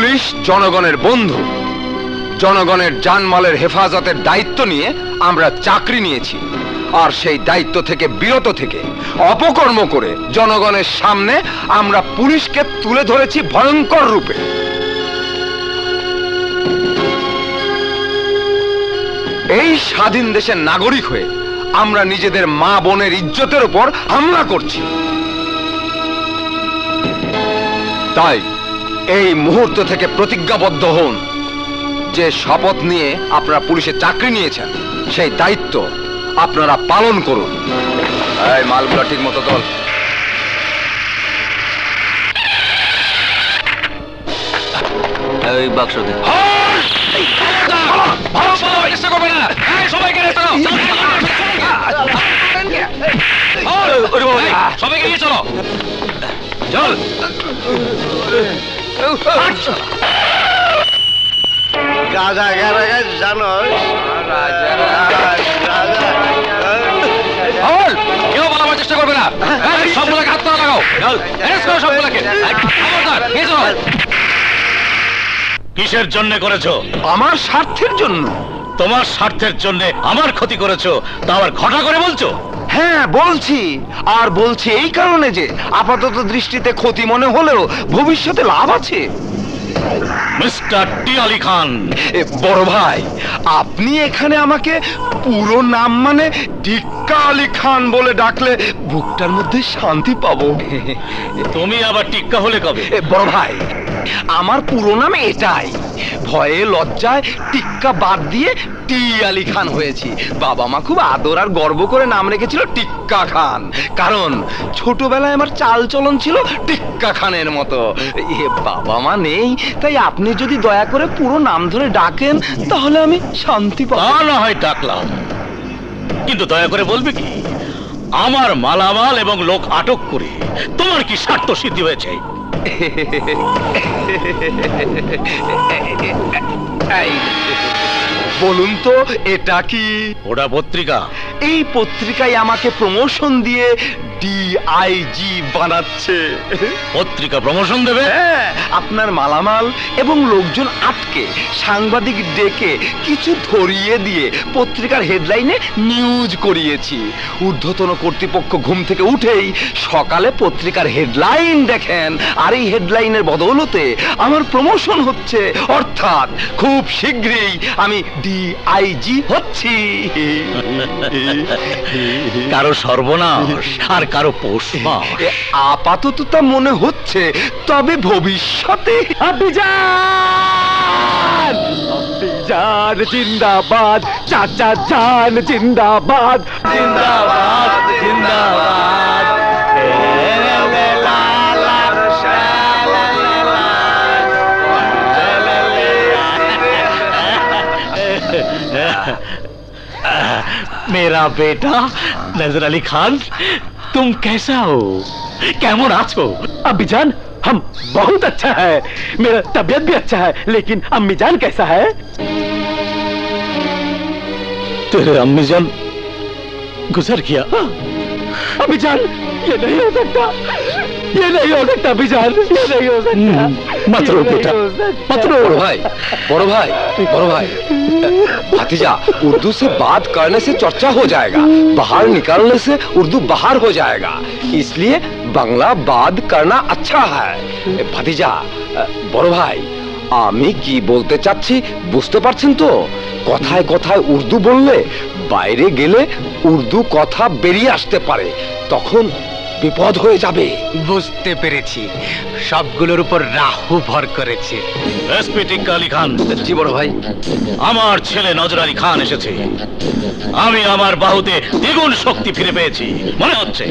Police জনগণের বন্ধু। জনগণের জানমালের হেফাজতের দায়িত্ব নিয়ে আমরা চাকরি নিয়েছি, আর সেই দায়িত্ব থেকে বিরত থেকে অপকর্ম করে জনগণের সামনে আমরা পুলিশকে তুলে ধরেছি ভয়ঙ্কর রূপে। এই স্বাধীন দেশের নাগরিক হয়ে আমরা নিজেদের মা বোনের ইজ্জতের উপর হামলা করছি। তাই এই মুহূর্ত থেকে প্রতিজ্ঞাবদ্ধ হন যে শপথ নিয়ে আপনারা পুলিশে চাকরি নিয়েছেন সেই দায়িত্ব আপনারা পালন করুন। এই মালগুলো ঠিক মতো তোল। এই বাক্স দে। সবাইকে নিয়ে চলো, চল। রাজা জানো কেউ বলার চেষ্টা করবে না, সবগুলোকে হাত লাগাও, সবগুলোকে। কিসের জন্য করেছো? আমার স্বার্থের জন্য। তোমার স্বার্থের জন্য আমার ক্ষতি করেছো, তা আবার ঘটা করে বলছো? হ্যাঁ বলছি, আর বলছি এই কারণে যে আপাতত দৃষ্টিতে ক্ষতি মনে হলেও ভবিষ্যতে লাভ আছে। মিস্টার টি আলী খান। বড় ভাই, আপনি এখানে আমাকে পুরো নাম মানে টিক্কা আলী খান বলে ডাকলে বুকটার মধ্যে শান্তি পাবো। তুমি আবার টিক্কা হলে কবে? বড় ভাই, আমার পুরো নাম এটাই, ভয়ে লজ্জায় টিক্কা বাদ দিয়ে টি আলী খান হয়েছি। বাবা মা খুব আদর আর গর্ব করে নাম রেখেছিল টিক্কা খান, কারণ ছোটবেলায় আমার চাল চলন ছিল টিক্কা খানের মতো। বাবা মা নেই, তাই আপনি যদি দয়া করে পুরো নাম ধরে ডাকেন তাহলে আমি শান্তি পাবো। তা না হয় ডাকলাম, কিন্তু দয়া করে বলবে কি আমার মালামাল এবং লোক আটক করে তোমার কি স্বার্থ সিদ্ধি হয়েছে? বলুন তো এটা কি? ওটা পত্রিকা। এই পত্রিকায় আমাকে প্রমোশন দিয়ে ডিআইজি বানাচ্ছে। পত্রিকা প্রমোশন দেবে? হ্যাঁ, আপনার মালামাল এবং লোকজন আটকে সাংবাদিক ডেকে কিছু ধরিয়ে দিয়ে পত্রিকার হেডলাইনে নিউজ করিয়েছি। ঊর্ধ্বতন কর্তৃপক্ষ ঘুম থেকে উঠেই সকালে পত্রিকার হেডলাইন দেখেন, আর এই হেডলাইনের বদৌলতে আমার প্রমোশন হচ্ছে, অর্থাৎ খুব শীঘ্রই আমি ডিআইজি হচ্ছি। কারো সর্বনাশ আর কারো পোষমাস। আপাতত তা মনে হচ্ছে, তবে ভবিষ্যতে। আভিযান আভিযান জিন্দাবাদ, চাচা জান জিন্দাবাদ, জিন্দাবাদ জিন্দাবাদ। मेरा बेटा नजर अली खान, तुम कैसा हो? कैमन आछो? अम्मीजान हम बहुत अच्छा है, मेरा तबीयत भी अच्छा है, लेकिन अम्मीजान कैसा है? तेरे अम्मीजान गुजर गया। अम्मीजान ये नहीं हो सकता, ये नहीं हो सकता अम्मीजान, ये नहीं हो सकता। मत रो बेटा, मत रो। बड़ो भाई, बड़ो भाई, बड़ो भाई, भतीजा उर्दू से बात करने से चर्चा हो जाएगा, बाहर निकालने से उर्दू बाहर हो जाएगा, इसलिए बांग्ला बात करना अच्छा है। भतीजा, बड़ो भाई, আমি কি বলতে চাচ্ছি বুঝতে পারছেন তো? কথায় কথায় উর্দু বললে বাইরে গেলে উর্দু কথা বেরিয়ে আসতে পারে, তখন বিপদ হয়ে যাবে। বুঝতে পেরেছি, সবগুলোর উপর রাহু ভর করেছে। এসপি টিক্কা আলী খান। জি বড় ভাই। আমার ছেলে নজর আলী খান এসেছে, আমি আমার বাহুতে দ্বিগুণ শক্তি ফিরে পেয়েছি মনে হচ্ছে।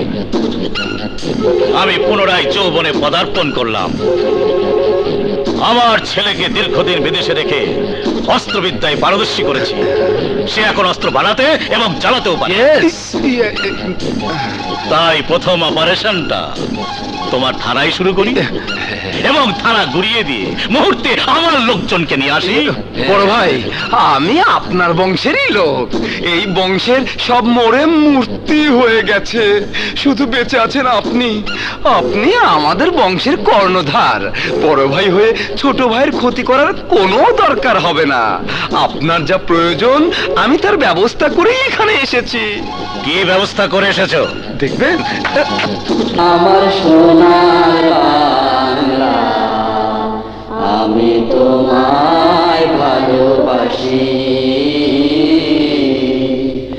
আমি পুনরায় যৌবনে পদার্পণ করলাম। আমার ছেলেকে দীর্ঘদিন বিদেশে রেখে অস্ত্রবিদ্যায় পারদর্শী করেছি, সে এখন অস্ত্র বানাতে এবং চালাতেও পারে। তাই প্রথম অপারেশনটা তোমার থানায় শুরু করি এবং থানা গুড়িয়ে দিয়ে মুহূর্তে আমার লোকজনকে নিয়ে আসি। বড় ভাই, আমি আপনার বংশেরই লোক। এই বংশের সব মরে মূর্তি হয়ে গেছে, শুধু বেঁচে আছেন আপনি। আপনি আমাদের বংশের কর্ণধার। বড় ভাই হয়ে ছোট ভাইয়ের ক্ষতি করার কোনো দরকার হবে না। আপনার যা প্রয়োজন আমি তার ব্যবস্থা করেই এখানে এসেছি। কি ব্যবস্থা করে এসেছো? দেখবেন। আমার সোনার বাংলা, আমি তোমায় ভালোবাসি।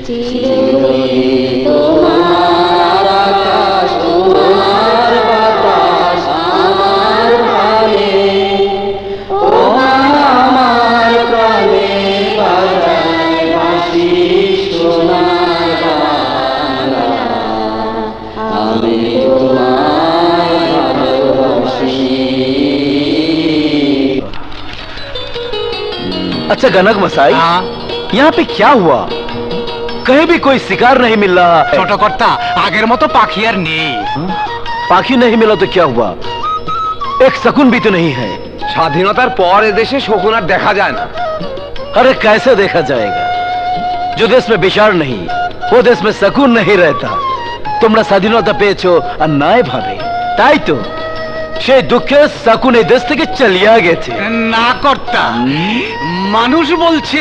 চিরদিন তোমার আকাশ, তোমার বাতাস আমার প্রাণে, ও আমার প্রাণে বাজায় বাঁশি সোনার বাংলা, আমি তোমায় ভালোবাসি। अच्छा गनक मसाई, यहाँ पे क्या हुआ? कहीं भी कोई शिकार नहीं मिल रहा है। ছোট কর্তা, আগের মতো পাখি আর নেই। पाखी नहीं मिला तो क्या हुआ? एक शकुन भी तो नहीं है। স্বাধীনতার পর এদেশে শকুন আর দেখা যায় না। अरे कैसे देखा जाएगा? जो देश में विचार नहीं, वो देश में शकुन नहीं रहता। তোমরা স্বাধীনতা পেয়েছো আর নাই ভাবে, তাই তো সেই দুঃখে শকুন এই দেশ থেকে চলিয়া গেছে। না কর্তা, মানুষ বলছে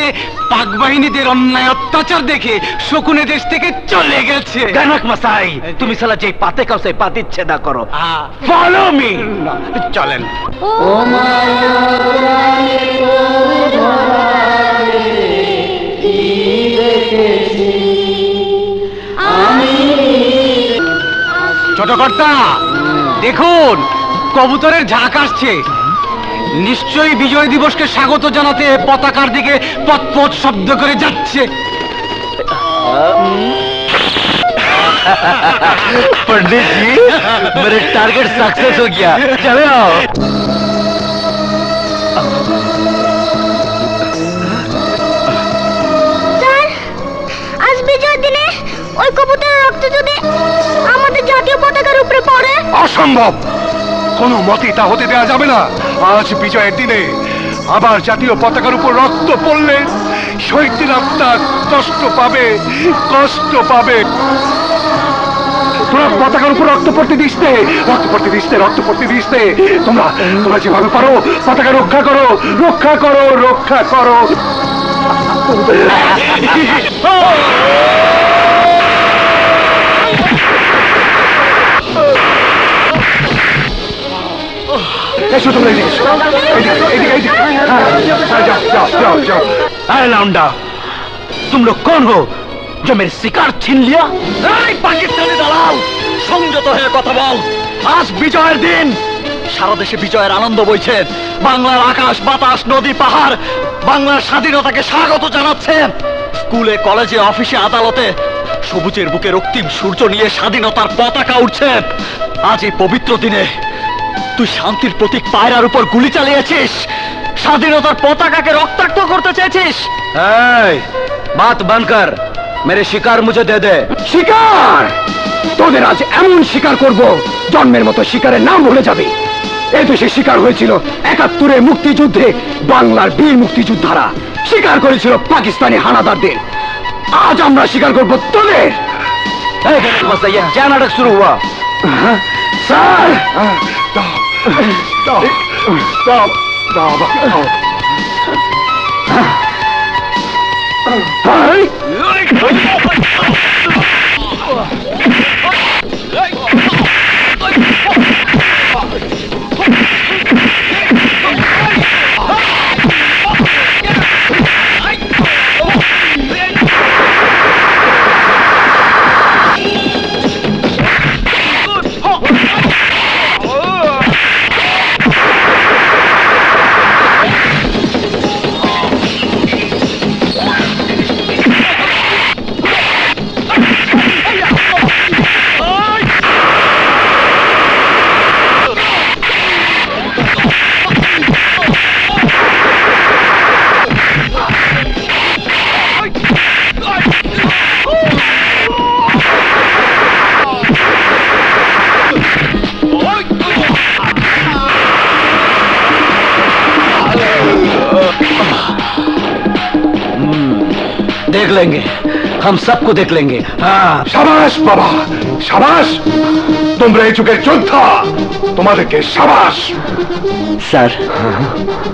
পাক বাহিনীদের অন্যায় অত্যাচার দেখে শকুনে দেশ থেকে চলে গেছে। গনক মশাই, তুমি সালা যে পাতে কাউ সেই পাতে ছেদা করো। Follow me. চলেন। ও মায়া প্রাণে তোর ধরাতে কি দেখেছি আমি। ছোট কর্তা, দেখুন কবুতরের ঝাঁক আসছে। নিশ্চয়ই বিজয় দিবসকে স্বাগত জানাতে পতাকার দিকে পথ শব্দ করে যাচ্ছে। पंडित जी, मेरे टारगेट सक्सेस हो गया, चले आओ। স্যার, আজ বিজয় দিনে ওই কবুতরের রক্ত যদি আমাদের জাতীয় পতাকার উপরে পড়ে। অসম্ভব, কোনো মতেই তা হতে দেওয়া যাবে না। আজ বিজয়ের দিনে আবার জাতীয় পতাকার উপর রক্ত পড়লে শহীদদের আত্মা কষ্ট পাবে, কষ্ট পাবে। তোরা পতাকার উপর রক্ত পড়তে দিস নে, রক্ত পড়তে দিস নে, রক্ত পড়তে দিস নে। তোমরা তোমরা যেভাবে পারো পতাকা রক্ষা করো, রক্ষা করো, রক্ষা করো। এসো তোমরা এদিকে, এদিকে এদিকে এদিকে। হ্যাঁ, যাও যাও যাও যাও। अरे लौंडा, तुम लोग कौन हो जो मेरे शिकार छीन लिया? পাকিস্তানি দালাল, সংযত হয়ে কথা বল। আজ বিজয়ের দিন, সারা দেশে বিজয়ের আনন্দ বইছে। বাংলার আকাশ বাতাস নদী পাহাড় বাংলার স্বাধীনতাকে স্বাগত জানাচ্ছে। স্কুলে কলেজে অফিসে আদালতে সবুজের বুকে রক্তিম সূর্য নিয়ে স্বাধীনতার পতাকা উঠছে। আজ এই পবিত্র দিনে তুই শান্তির প্রতীক পায়রার উপর গুলি চালিয়েছিস, স্বাধীনতার পতাকাকে রক্তাক্ত করতে চেয়েছিস। এই বাত বন্ধ কর, মেরে শিকার মুঝে দে দে। শিকার, তোদের আজ এমন শিকার করব জন্মের মতো শিকারের নাম ভুলে যাবে। এই দেশে শিকার হয়েছিল ৭১-এর মুক্তিযুদ্ধে বাংলার বীর মুক্তিযোদ্ধারা, শিকার করেছিল পাকিস্তানি হানাদারদের। আজ আমরা শিকার করব তোদের। क्या नाटक शुरू हुआ? স্যার, দাও দাও দাও দাও দাও। देख लेंगे, हम सबको देख लेंगे। हाँ সাবাস বাবা, সাবাস, তোমরা এই যুগের যোদ্ধা, তোমাদেরকে সাবাস। স্যার,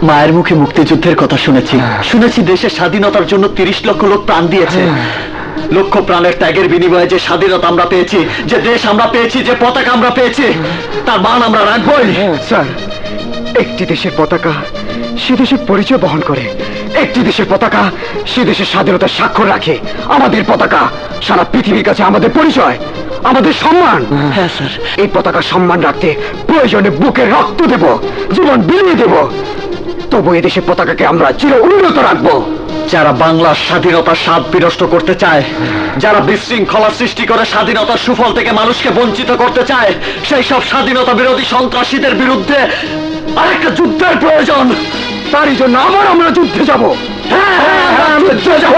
মায়ের মুখে মুক্তিযুদ্ধের কথা শুনেছি, শুনেছি দেশের স্বাধীনতার জন্য 30 লক্ষ লোক প্রাণ দিয়েছে। লক্ষ প্রাণের ত্যাগের বিনিময়ে যে স্বাধীনতা আমরা পেয়েছি, যে দেশ আমরা পেয়েছি, যে পতাকা আমরা পেয়েছি, তার মান আমরা রাখবই। স্যার, একটি দেশের পতাকা সে দেশের পরিচয় বহন করে, একটি দেশের পতাকা সে দেশের স্বাধীনতার স্বাক্ষর রাখে। আমাদের পতাকা সারা পৃথিবীর কাছে আমাদের পরিচয়, আমাদের সম্মান। হ্যাঁ স্যার, এই পতাকা সম্মান রাখতে প্রয়োজনে বুকে রক্ত দেব, জীবন বিলিয়ে দেব, তবু এই দেশের পতাকাকে আমরা চির উন্নত রাখবো। যারা বাংলার স্বাধীনতার স্বাদ বিনষ্ট করতে চায়, যারা বিশৃঙ্খলা সৃষ্টি করে স্বাধীনতার সুফল থেকে মানুষকে বঞ্চিত করতে চায়, সেই সব স্বাধীনতা বিরোধী সন্ত্রাসীদের বিরুদ্ধে আরেকটা যুদ্ধের প্রয়োজন। তারই জন্য আমরা যুদ্ধে যাব। হ্যাঁ, যুদ্ধে যাব।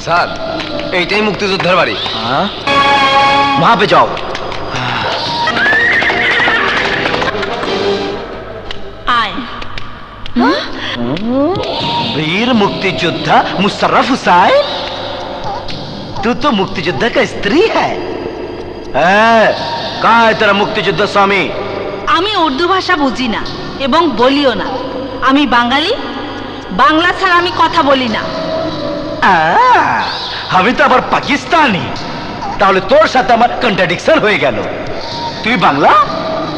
স্যার, এইটাই মুক্তিযোদ্ধার বাড়ি। वहां पे जाओ। आए। वीर मुक्तियोद्धा मुशर्रफ हुसैन, तू तो मुक्तियोद्धा का स्त्री है। कहाँ है तेरा मुक्तियोद्धा स्वामी? আমি উর্দু ভাষা বুঝি না এবং বলিও না। আমি বাঙালি, বাংলা ছাড়া আমি কথা বলি না। আমি তো আবার পাকিস্তানি, তাহলে তোর সাথে আমার কন্ট্রাডিকশন হয়ে গেল। তুই বাংলা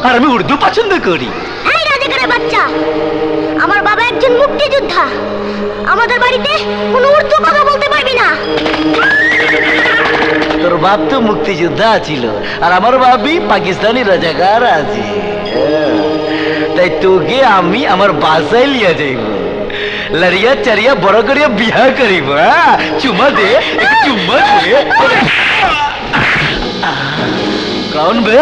আর আমি উর্দু পছন্দ করি। এই রাজাকারের বাচ্চা, আমার বাবা একজন মুক্তিযোদ্ধা, আমাদের বাড়িতে কোনো উর্দু কথা বলতে পারবি না। তোর বাপ তো মুক্তিযোদ্ধা ছিল আর আমার বাপই পাকিস্তানি রাজাকার আছে। তাই তোকে আমি আমার বাসায় লিয়া যাইব, লড়িয়া চারিয়া বড় করিয়া বিয়া করিব। চুমা দে, চুমা দে। कौन बे?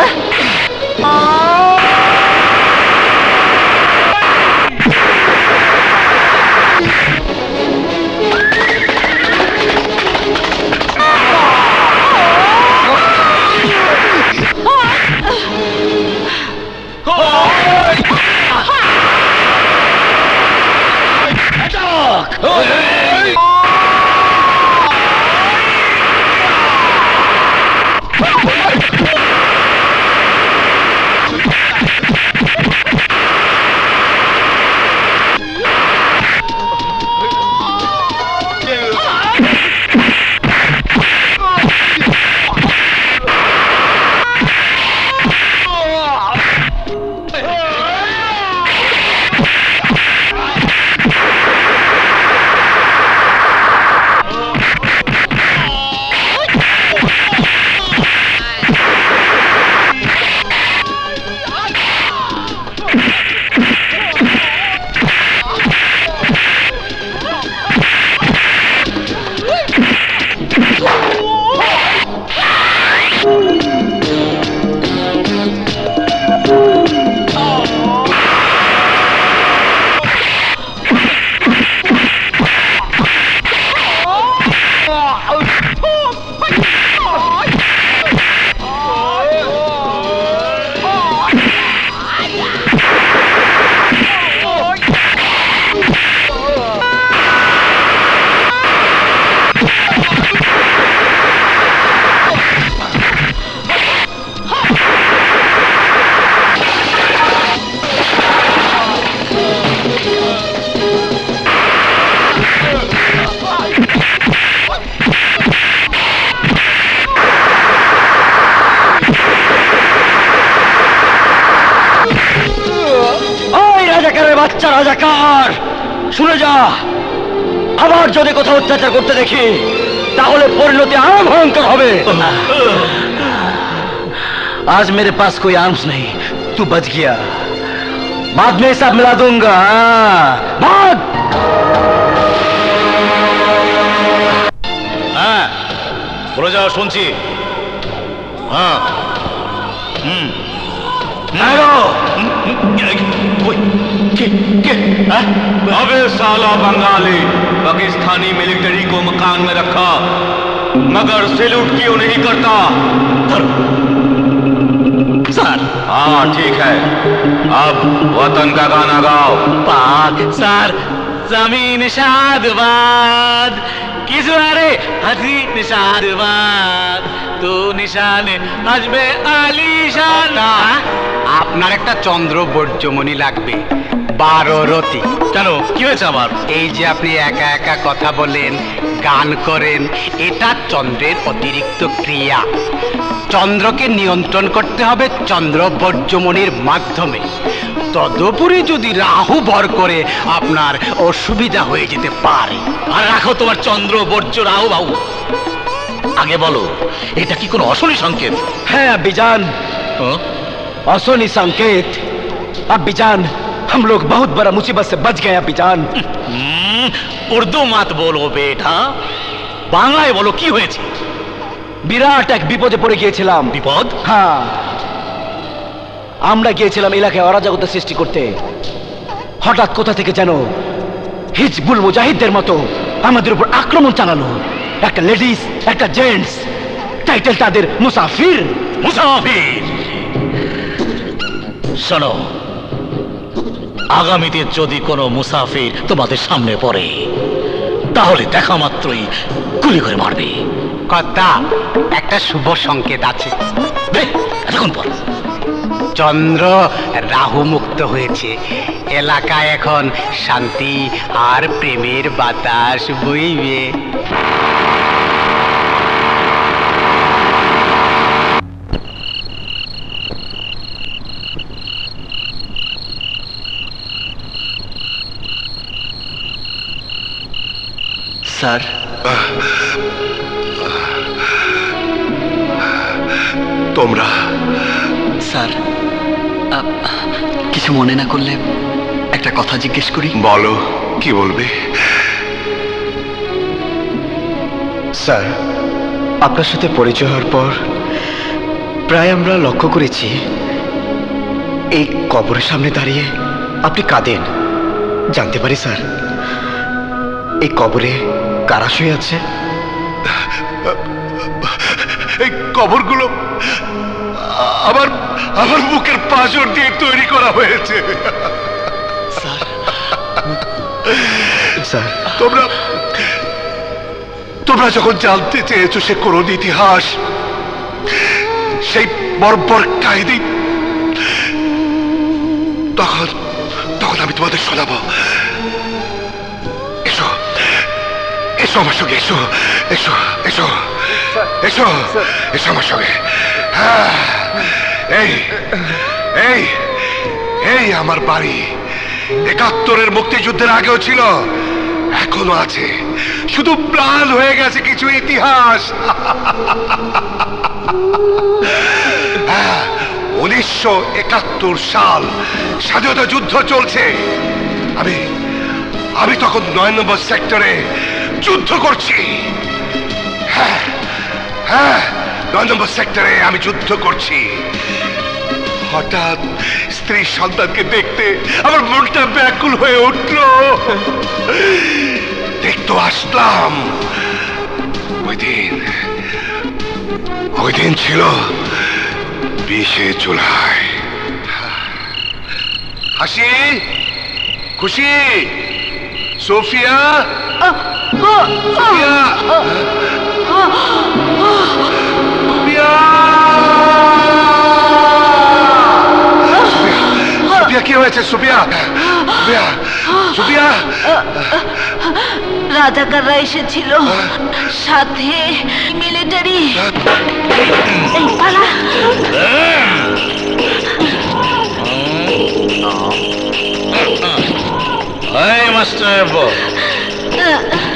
বাচ্চা রাজাকার, শুনে যা, আবার যদি কোথাও অত্যাচার করতে দেখি তাহলে পরিণতি আরো ভয়ঙ্কর হবে। आज मेरे पास कोई आर्म्स नहीं, तू बच गया, बाद में सब मिला दूंगा। भाग। হ্যাঁ, বলে যাও, শুনছি। হ্যাঁ, হুম, अबे साला बंगाली, पाकिस्तानी मिलिट्री को मकान में रखा मगर सैल्यूट क्यों नहीं करता? सर। हाँ ठीक है, अब वतन का गाना गाओ। पाक सर जमीन शादबाद किस बारे हसी निशादबाद तू निशाने हजबे आलीशान। আপনার একটা চন্দ্র বর্জ্যমণি লাগবে 12 রতি। কেন কি হয়েছে আবার? এই যে আপনি একা একা কথা বলেন, গান করেন, এটা চন্দ্রের অতিরিক্ত ক্রিয়া। চন্দ্রকে নিয়ন্ত্রণ করতে হবে চন্দ্র বর্জ্যমণির মাধ্যমে। তদুপরি যদি রাহু ভর করে আপনার অসুবিধা হয়ে যেতে পারে। আর রাখো তোমার চন্দ্র বর্জ্য রাহু বাহু। আগে বলো, এটা কি কোনো অশনি সংকেত? হ্যাঁ अब्बीजान, असोनी संकेत। अब्बीजान, हम लोग बहुत बड़ा मुसीबत से बच गए अब्बीजान। উর্দু মাত বলো বেটা, বাংলায় বলো কি হয়েছে? বিরাট এক বিপদে পড়ে গিয়েছিলাম। বিপদ? হ্যাঁ, আমরা গিয়েছিলাম এলাকায় অরাজকতা সৃষ্টি করতে। হঠাৎ কোথা থেকে যেন হিজবুল মুজাহিদদের মতো আমাদের উপর আক্রমণ চালালো। একটা লেডিস, একটা জেন্টস, টাইটেল তাদের মুসাফির। মুসাফির? শোনো, আগামীতে যদি কোনো মুসাফির তোমাদের সামনে পড়ে তাহলে দেখা মাত্রই গুলি করে মারবে। কথা একটা শুভ সংকেত আছে। এতক্ষণ পর চন্দ্র রাহু মুক্ত হয়েছে, এলাকায় এখন শান্তি আর প্রেমের বাতাস বইবে। স্যার, তোমরা স্যার কিছু মনে না করলে একটা কথা জিজ্ঞেস করি? বলো, কি বলবে? স্যার, আপনার সাথে পরিচয় হওয়ার পর প্রায় আমরা লক্ষ্য করেছি এই কবরের সামনে দাঁড়িয়ে আপনি কাঁদেন। জানতে পারি স্যার, এই কবরে কারা শুয়ে আছে? এই কবরগুলো আমার আমার বুকের পাঁজর দিয়ে তৈরি করা হয়েছে। স্যার, তোমরা যখন জানতে চেয়েছো সে করুণ ইতিহাস, সেই বর্বর কাহিনী, তখন আমি তোমাদের শোনাবো। এসো এসো আমার সঙ্গে, এসো এসো এসো এসো এসো আমার সঙ্গে। এই এই এই আমার বাড়ি 71-এর মুক্তিযুদ্ধের আগেও ছিল, এখনো আছে, শুধু প্রাণ হয়ে গেছে কিছু ইতিহাস। 1971 সাল, স্বাধীনতা যুদ্ধ চলছে। আমি তখন 9 নম্বর সেক্টরে যুদ্ধ করছি। হ্যাঁ হ্যাঁ, 9 নম্বর সেক্টরে আমি যুদ্ধ করছি। হঠাৎ স্ত্রী সন্তানকে দেখতে আমার মনটা ব্যাকুল হয়ে উঠল। দেখতে আসলাম। ওই দিন ছিল 20শে জুলাই। হাসি, খুশি, সোফিয়া, সোফিয়া, সোফিয়া, কি হয়েছে সোফিয়া? সোফিয়া, সোফিয়া, রাজাকাররা এসেছিল, সাথে মিলিটারি। এই পালা। এই মাস্টার,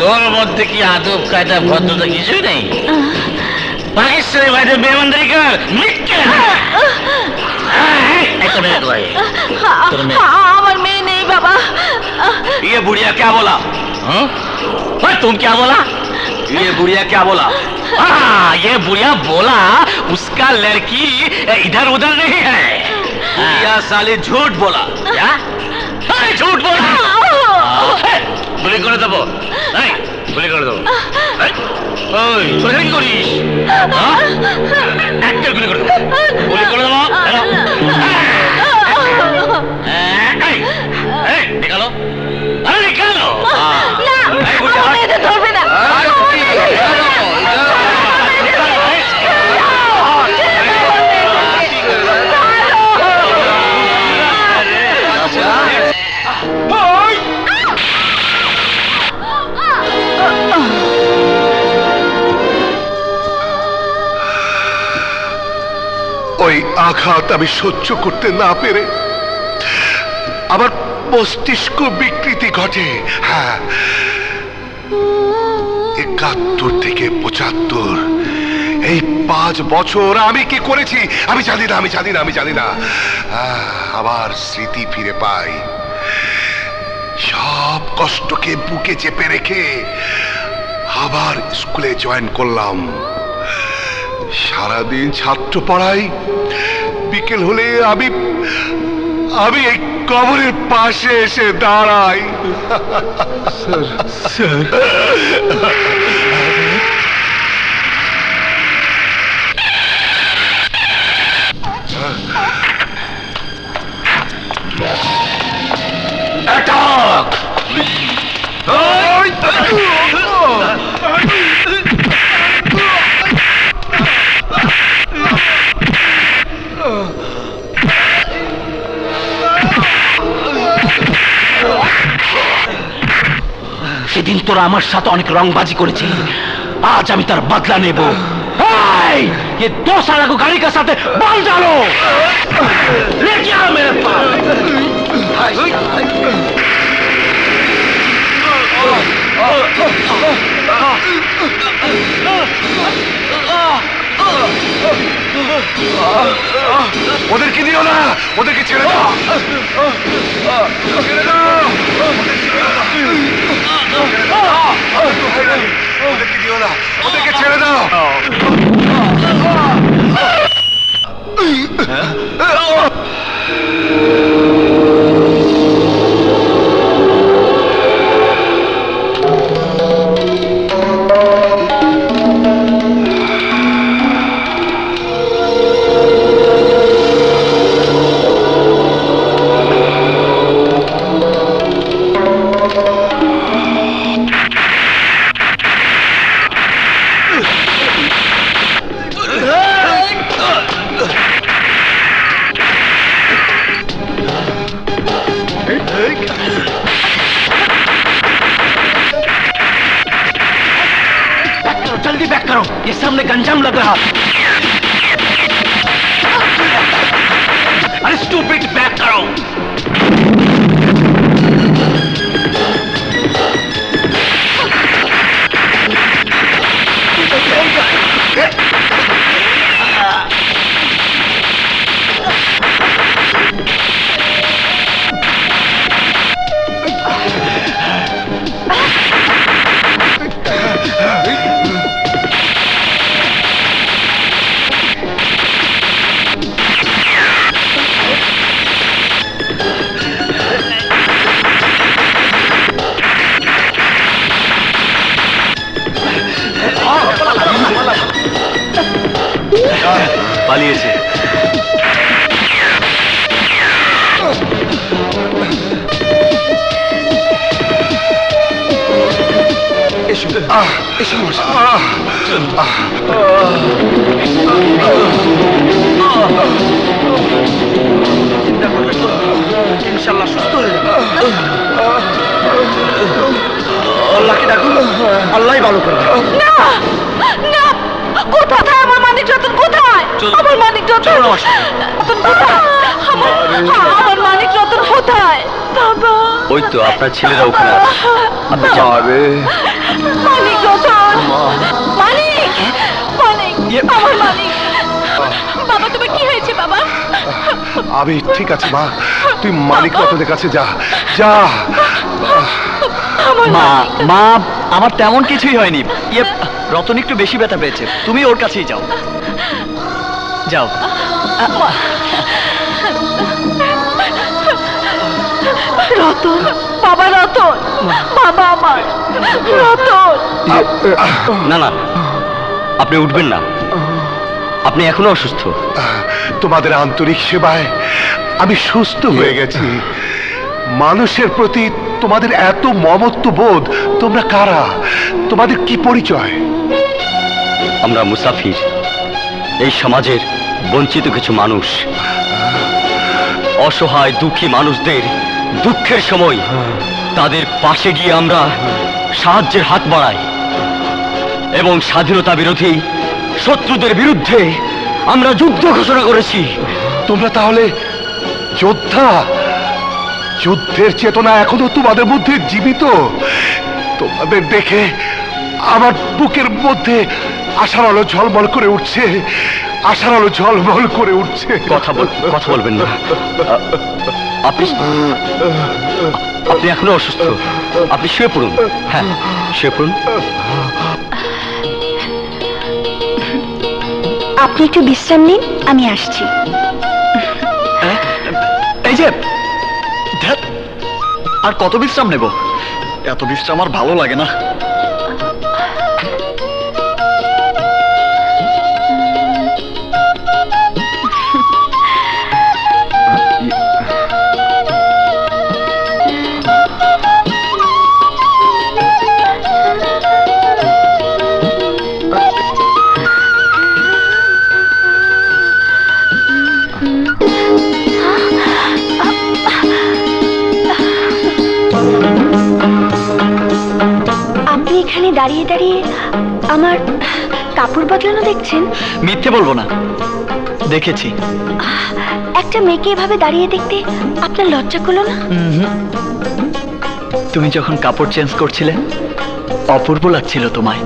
তোর মধ্যে কি আদব কায়দা ভদ্রতা কিছুই নেই? পাকিস্তানি ভাইদের বেমানদারি কর। আমার মেয়ে নেই বাবা। ये बुढ़िया क्या बोला? तुम क्या बोला? ये बुढ़िया क्या बोला? हाँ, ये बुढ़िया बोला उसका लड़की इधर उधर नहीं है। या साले झूठ बोला क्या? ঝুট বল, গুলি করে দেবো, গুলি করে দেবো। ওই তোর কি করিস? একটা গুলি করে দেবো, গুলি করে দেবো। নিকালো, আরে নিকালো। ধরবে না। ওই আঘাত আমি সহ্য করতে না পেরে আমার মস্তিষ্ক বিকৃতি ঘটে। হ্যাঁ, 71 থেকে 75 এই 5 বছর আমি কি করেছি আমি জানি না। আবার স্মৃতি ফিরে পাই, সব কষ্টকে বুকে চেপে রেখে আবার স্কুলে জয়েন করলাম। সারাদিন ছাত্র পড়াই, বিকেল হলে আমি এই কবরের পাশে এসে দাঁড়াই। সেদিন তোরা আমার সাথে অনেক রংবাজি করেছিলি, আজ আমি তার বদলা নেব। ये 2 साल को गाड़ी के साथ बॉल डालो, लेके आओ मेरे पास। ওদেরকে দিও না, ওদেরকে ছেড়ে দাও, ছেড়ে দাও, ওদেরকে দিও না, ওদেরকে ছেড়ে দাও। जल्दी बैक करो, ये सामने गंजाम लग रहा। अरे स्टूपिड, बैक करो। পালিয়েছে। এসো, এসো, চিন্তা করবে তো, ইনশাল্লাহ সুস্থ হয়ে যাবে। আল্লাহকে ডাকুন, আল্লাহই ভালো করবে। না না, কোথায় আমার মানিক রতন? কোথায় আমার মানিক রতন? কোথায় আমার মানিক রতন? কোথায় বাবা? ওই তো আপনার ছেলেরা ওখানে আছে। মানিক রতন, মানিক, মানিক, আমার মানিক। বাবা তোমার কি হয়েছে বাবা? আমি ঠিক আছে মা, তুই মালিক রতনের কাছে যা, যা। মা, মা, আমার তেমন কিছুই হয়নি। ইয়ে, রতন একটু বেশি ব্যথা পেয়েছে, তুমি ওর কাছেই যাও, যাও। রতন, বাবা রতন, বাবা আমার রতন। না না, আপনি উঠবেন না, আপনি এখনো অসুস্থ। তোমাদের আন্তরিক সেবায় আমি সুস্থ হয়ে গেছি। মানুষের প্রতি তোমাদের এত মমত্ব বোধ, তোমরা কারা? তোমাদের কি পরিচয়? আমরা মুসাফির, এই সমাজের বঞ্চিত কিছু মানুষ। অসহায় দুঃখী মানুষদের দুঃখের সময় তাদের পাশে গিয়ে আমরা সাহায্যের হাত বাড়াই এবং স্বাধীনতা বিরোধী শত্রুদের বিরুদ্ধে আমরা যুদ্ধ ঘোষণা করেছি। তোমরা তাহলে যোদ্ধা? যুদ্ধের চেতনা এখনো তোমাদের মধ্যে জীবিত? তোমাদের দেখে আমার বুকের মধ্যে আশার আলো ঝলমল করে উঠছে, আশার আলো ঝলমল করে উঠছে। কথা বলবেন না, আপনি এখনো অসুস্থ। আপনি শুয়ে পড়ুন। হ্যাঁ, শুয়ে পড়ুন। আপনি একটু বিশ্রাম নিন, আমি আসছি। এই যে, আর কত বিশ্রাম নেব? এত বিশ্রাম আর ভালো লাগে না। এখানে দাঁড়িয়ে দাঁড়িয়ে আমার কাপড় বদলানো দেখছেন? মিথ্যে বলবো না, দেখেছি। একটা মেয়েকে এভাবে দাঁড়িয়ে দেখতে আপনার লজ্জা করলো না? তুমি যখন কাপড় চেঞ্জ করছিলে অপূর্ব লাগছিল তোমায়।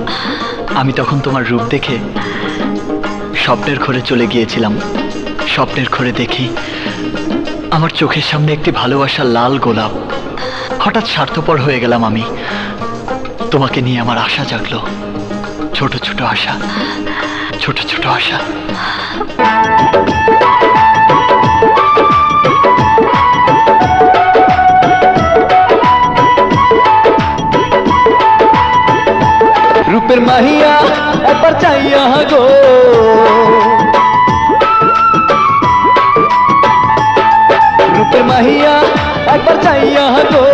আমি তখন তোমার রূপ দেখে স্বপ্নের ঘরে চলে গিয়েছিলাম। স্বপ্নের ঘরে দেখি আমার চোখের সামনে একটি ভালোবাসার লাল গোলাপ। হঠাৎ স্বার্থপর হয়ে গেলাম আমি। তোমাকে নিয়ে আমার আশা জাগলো, ছোট ছোট আশা, ছোট ছোট আশা। রূপের মাহিয়া একবার চাইয়া গো, রূপের মাহিয়া একবার চাইয়া গো,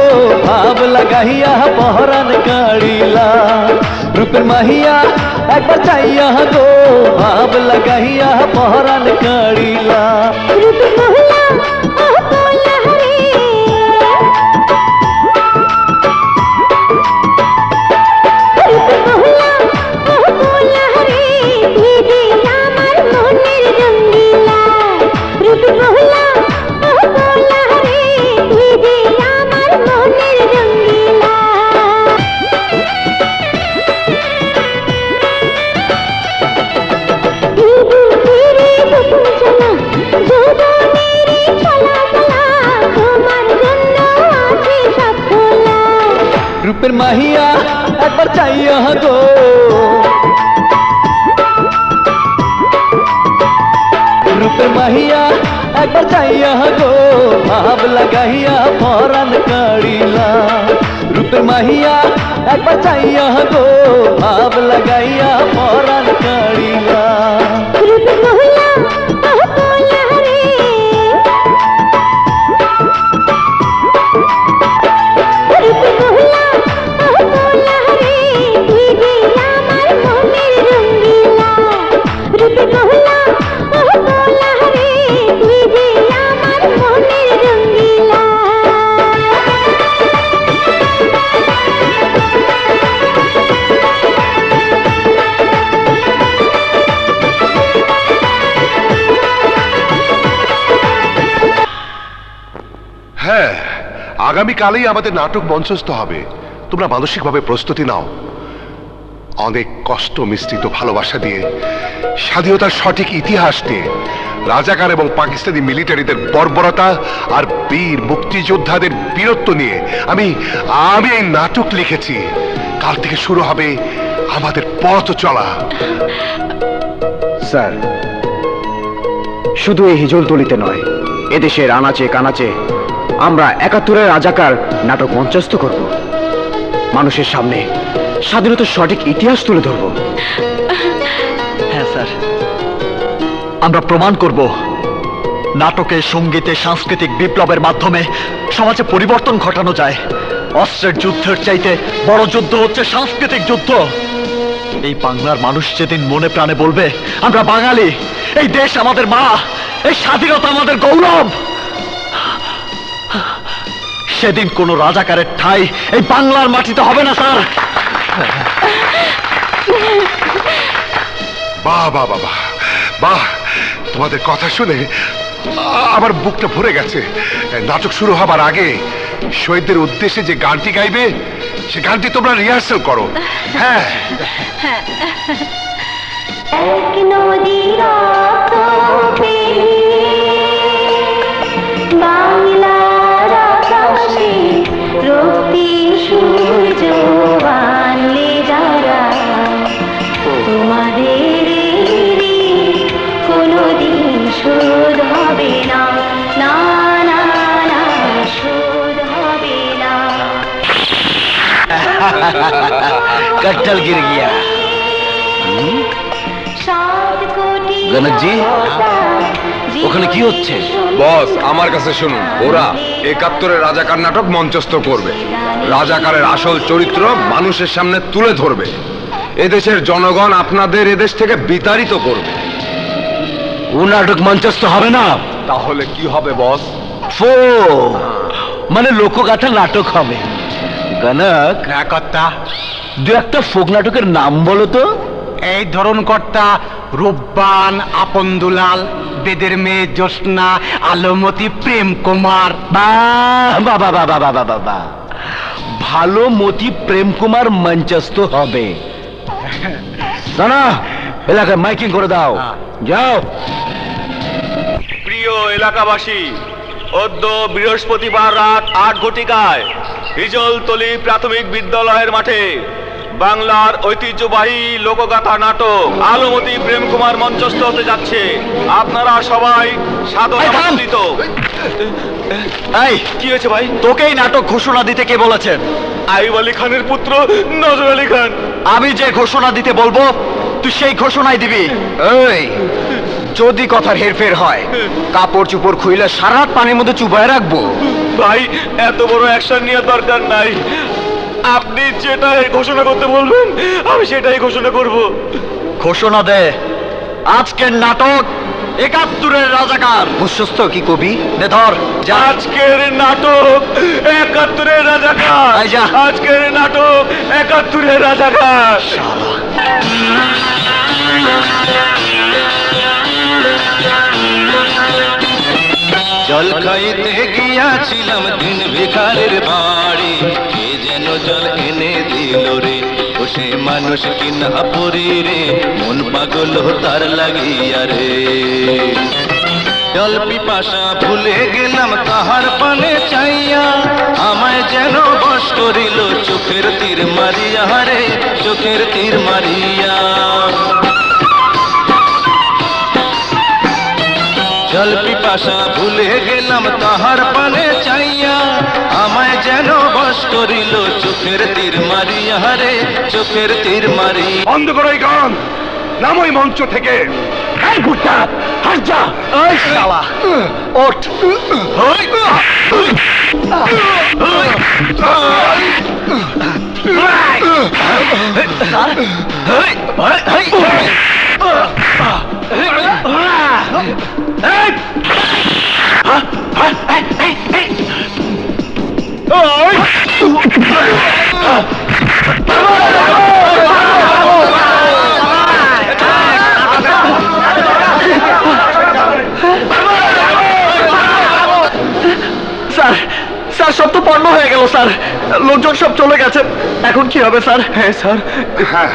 ভাব লাগাইয়া পহরান কাড়িলা। রূপের মাহিয়া একবার চাইয়া গো, ভাব লাগাইয়া পহরান কাড়িলা। রূপের মহিলা রূপের মাহিয়া একবার চাইয়া গো, রূপের মাহিয়া একবার চাইয়া গো, ভাব লাগাইয়া পরাণ কাড়িলা। রূপের মাহিয়া একবার চাইয়া গো, ভাব লাগাইয়া পরাণ কাড়িলা। হ্যাঁ, আগামীকালেই আমাদের নাটক মঞ্চস্থ হবে। তোমরা মানসিকভাবে প্রস্তুতি নাও। অনেক কষ্ট মিশ্রিত ভালোবাসা দিয়ে, স্বাধীনতার সঠিক ইতিহাস দিয়ে, রাজাকার এবং পাকিস্তানি মিলিটারিদের বর্বরতা আর বীর মুক্তিযোদ্ধাদের বীরত্ব নিয়ে আমি এই নাটক লিখেছি। কাল থেকে শুরু হবে আমাদের পথ চলা। স্যার, শুধু এই হিজলতলিতে নয়, এদেশের আনাচে কানাচে আমরা ৭১-এর রাজাকার নাটক মঞ্চস্থ করব, মানুষের সামনে স্বাধীনতার সঠিক ইতিহাস তুলে ধরব। হ্যাঁ স্যার, আমরা প্রমাণ করব নাটকে, সঙ্গীতে, সাংস্কৃতিক বিপ্লবের মাধ্যমে সমাজে পরিবর্তন ঘটানো যায়। অস্ত্রের যুদ্ধের চাইতে বড় যুদ্ধ হচ্ছে সাংস্কৃতিক যুদ্ধ। এই বাংলার মানুষ যেদিন মনে প্রাণে বলবে আমরা বাঙালি, এই দেশ আমাদের মা, এই স্বাধীনতা আমাদের গৌরব, সেদিন কোন রাজাকারের ঠাঁই এই বাংলার মাটিতে হবে না স্যার। বাহ বাহ বাহ বাহ বাহ, তোমাদের কথা শুনে আমার বুকটা ভরে গেছে। নাটক শুরু হবার আগে শহীদদের উদ্দেশ্যে যে গানটি গাইবে সে গানটি তোমরা রিহার্সাল করো। হ্যাঁ, এক নদীর বাংলার আকাশে রক্তিম সূর্য আনলে যারা, তোমাদের কোনদিন শোধ হবে না, না না না, শোধ হবে না। कट्टल गिर गया। গণকজি, ওখানে কি হচ্ছে? বস, আমার কাছে শুনুন। ওরা ৭১-এর রাজাকার নাটক মঞ্চস্থ করবে, রাজাকারের আসল চরিত্র মানুষের সামনে তুলে ধরবে, এদেশের জনগণ আপনাদের এদেশ থেকে বিতাড়িত করবে। ও নাটক মঞ্চস্থ হবে না। তাহলে কি হবে বস? মানে লোকগাথা নাটক হবে। গণক, কর্তা, দু একটা ফোক নাটকের নাম বলো তো। এই ধরুন কর্তা, রূপবান, আপন দুলাল, বেদের মেয়ে জ্যোৎস্না, আলমতি, প্রেম কুমার। বাবা বাবা বাবা বাবা, ভালো মতি প্রেম কুমার মঞ্চস্থ হবে। না, এলাকায় মাইকিং করে দাও, যাও। প্রিয় এলাকাবাসী, অদ্য বৃহস্পতিবার রাত ৮ ঘটিকায় হিজলতলি প্রাথমিক বিদ্যালয়ের মাঠে বাংলার ঐতিহ্যবাহী লোকগাথা নাটক আলমতি প্রেম কুমার মঞ্চস্থ হতে যাচ্ছে। আপনারা সবাই সাদর আমন্ত্রিত। এই, কি হয়েছে ভাই? তোকেই নাটক ঘোষণা দিতে কে বলেছেন? আইয়ুব আলী খানের পুত্র নজর আলী খান। আমি যে ঘোষণা দিতে বলবো তুই সেই ঘোষণাই দিবি। এই, যদি কথার হেরফের হয় কাপড় চুপড় খুইলে সারা রাত পানির মধ্যে চুবায় রাখবো। ভাই, এত বড় অ্যাকশন নেওয়ার দরকার নাই। আপনি যেটাই ঘোষণা করতে বলবেন আমি সেটাই ঘোষণা করব। ঘোষণা দে, আজকের নাটক ৭১-এর রাজাকার। বুঝছস তো কি কবি? নে ধর, যা। আজকের নাটক ৭১-এর রাজাকার। এই যা। আজকের নাটক ৭১-এর রাজাকার। জল খাইতে গিয়াছিলাম দিন ভিখারির বাড়ি, কে যেন জল এনে দিল রে, ও সে মানুষ কিনা পরি রে, মন পাগল তার লাগিয়া রে। জল পিপাসা ভুলে গেলাম তাহার পানে চাইয়া, আমায় যেন বশ করিল চোখের তীর মারিয়া রে, চোখের তীর মারিয়া। জল পিপাসা ভুলে গেলাম তাহার পানে চাইয়া, আমায় যেন বশ করিল চোখের তীর মারিয়া রে, চোখের তীর মারি। বন্ধ করো এই গান, নামোই মঞ্চ থেকে। এই বুড়া, হাট যা। এই শালা, ওঠ। স্যার, স্যার সব তো পণ্য হয়ে গেল স্যার, লোকজন সব চলে গেছে, এখন কি হবে স্যার? হ্যাঁ স্যার, হ্যাঁ,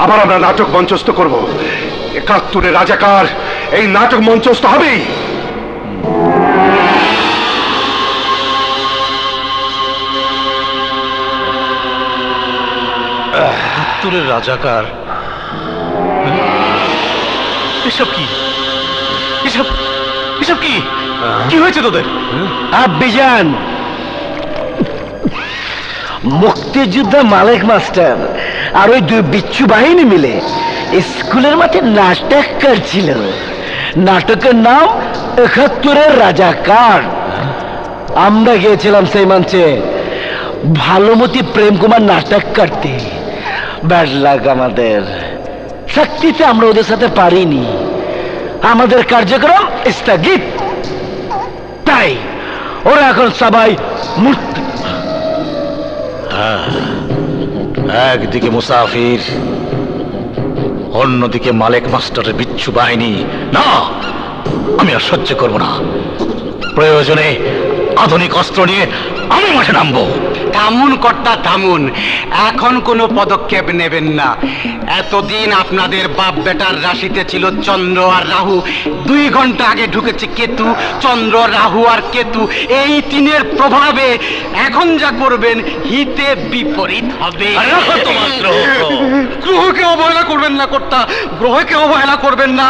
আবার আমরা নাটক মঞ্চস্থ করব। ৭১-এর রাজাকার এই নাটক মঞ্চস্থ হবেই। একাত্তরের রাজাকার, এসব কি? এসব এসব কি? কি হয়েছে তোদের? আব্বিজান, মুক্তিযোদ্ধা মালিক মাস্টার আর ওই দুই বিচ্ছু বাহিনী মিলে স্কুলের মাঠে নাটক করছিল। নাটকের নাম ৭১-এর রাজাকার। আমরা গিয়েছিলাম সেই মঞ্চে ভালোমতি প্রেম কুমার নাটক করতে। ব্যাড লাক আমাদের, শক্তিতে আমরা ওদের সাথে পারিনি। আমাদের কার্যক্রম স্থগিত। তাই ওরা এখন সবাই মূর্তি। একদিকে মুসাফির, অন্যদিকে মালিক মাস্টারের বিচ্ছু বাহিনী। না, আমি আর সহ্য করব না। প্রয়োজনে আধুনিক অস্ত্র নিয়ে আমি মাঠে নামবো। থামুন কর্তা, থামুন। এখন কোনো পদক্ষেপ নেবেন না। এতদিন আপনাদের বাপ বেটার রাশিতে ছিল চন্দ্র আর রাহু। 2 ঘন্টা আগে ঢুকেছে কেতু। চন্দ্র, রাহু আর কেতু এই তিনের প্রভাবে এখন যা করবেন হিতে বিপরীত হবে। গ্রহকে অবহেলা করবেন না কর্তা, গ্রহকে অবহেলা করবেন না।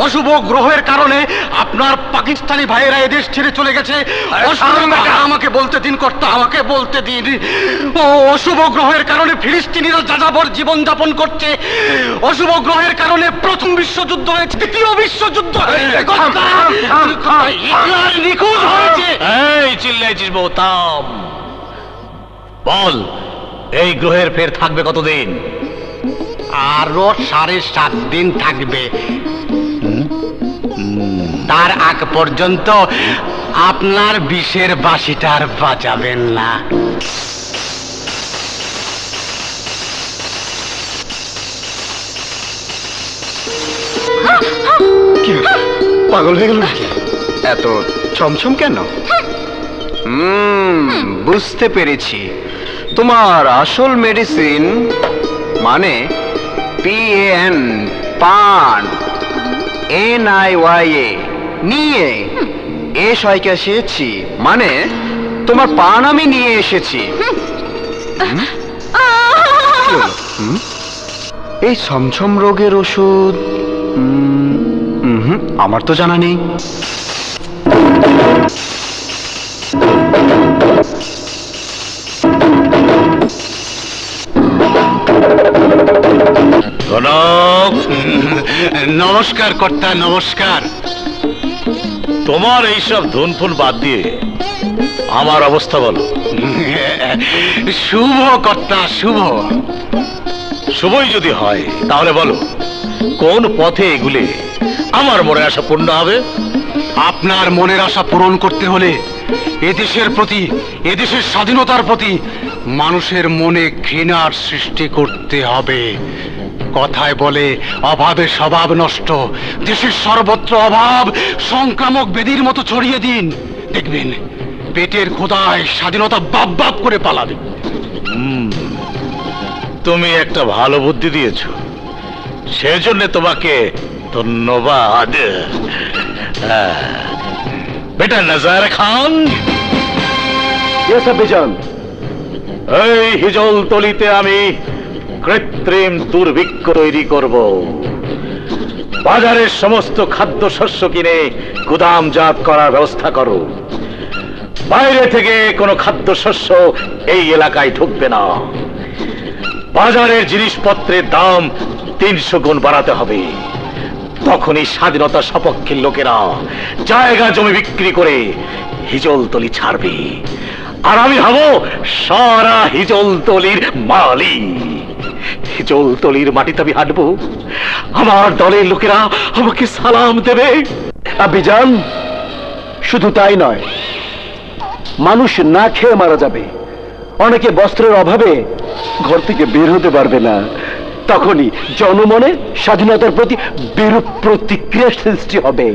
অশুভ গ্রহের কারণে আপনার পাকিস্তানি ভাইয়েরা এদেশ ছেড়ে চলে গেছে। আমাকে বলতে দিন কর্তা, আমাকে বলতে দিন। অশুভ গ্রহের কারণে ফিলিস্তিনিরা যাযাবর জীবন যাপন করছে। অশুভ গ্রহের কারণে প্রথম বিশ্বযুদ্ধ হয়েছে, দ্বিতীয় বিশ্বযুদ্ধ নিখোঁজ হয়েছে। এই চিল্লাইছিস বউ, থাম। বল, এই গ্রহের ফের থাকবে কতদিন? আরো 7.5 দিন থাকবে। তার আগ পর্যন্ত আপনার বিষের বাঁশিটার বাজাবেন না। পাগল হয়ে গেল নাকি? এত ছমছম কেন? বুঝতে পেরেছি। তোমার আসল মেডিসিন মানে PAN, পান, NIYA নিয়ে এসেছি, মানে তোমার পান আমি নিয়ে এসেছি। এই ছমছম রোগের ওষুধ আমার তো জানা নেই। নমস্কার কর্তা, নমস্কার। তোমার এইসব ধুনফুন বাদ দিয়ে আমার অবস্থা বলো। শুভ কর্তা, শুভ। শুভই যদি হয় তাহলে বলো, কোন পথে এগুলে আমার মনের আশা পূর্ণ হবে? আপনার মনের আশা পূরণ করতে হলে এদেশের প্রতি, এদেশের স্বাধীনতার প্রতি মানুষের মনে ঘৃণার সৃষ্টি করতে হবে। কথায় বলে অভাবে স্বভাব নষ্ট। দেশের সর্বত্র অভাব সংক্রামক ব্যাধির মতো ছড়িয়ে দিন, দেখবেন পেটের ক্ষুধায় স্বাধীনতা বাপ বাপ করে পালাবে। তুমি একটা ভালো বুদ্ধি দিয়েছো, সেজন্য তোমাকে ধন্যবাদ। বেটা নজর খান, এই হিজল তলিতে আমি কৃত্রিম দুর্ভিক্ষ তৈরি করব। বাজারের সমস্ত খাদ্যশস্য কিনে গুদামজাত করার ব্যবস্থা করো। বাইরে থেকে কোনো খাদ্যশস্য এই এলাকায় ঢুকবে না। বাজারের জিনিসপত্রের দাম 300 গুণ বাড়াতে হবে। তখনই স্বাধীনতা সপক্ষের লোকেরা জায়গা জমি বিক্রি করে হিজলতলি ছাড়বে, আর আমি হব সারা হিজলতলির মালিক। হিজলতলির মাটিতে আমি হাঁটবো, আমার দলের লোকেরা আমাকে সালাম দেবে। আব্বিজান, শুধু তাই নয়, মানুষ না খেয়ে মারা যাবে। অনেকে বস্ত্রের অভাবে ঘর থেকে বের হতে পারবে না। তখনই জনমনে স্বাধীনতার প্রতি বিরূপ প্রতিক্রিয়া সৃষ্টি হবে।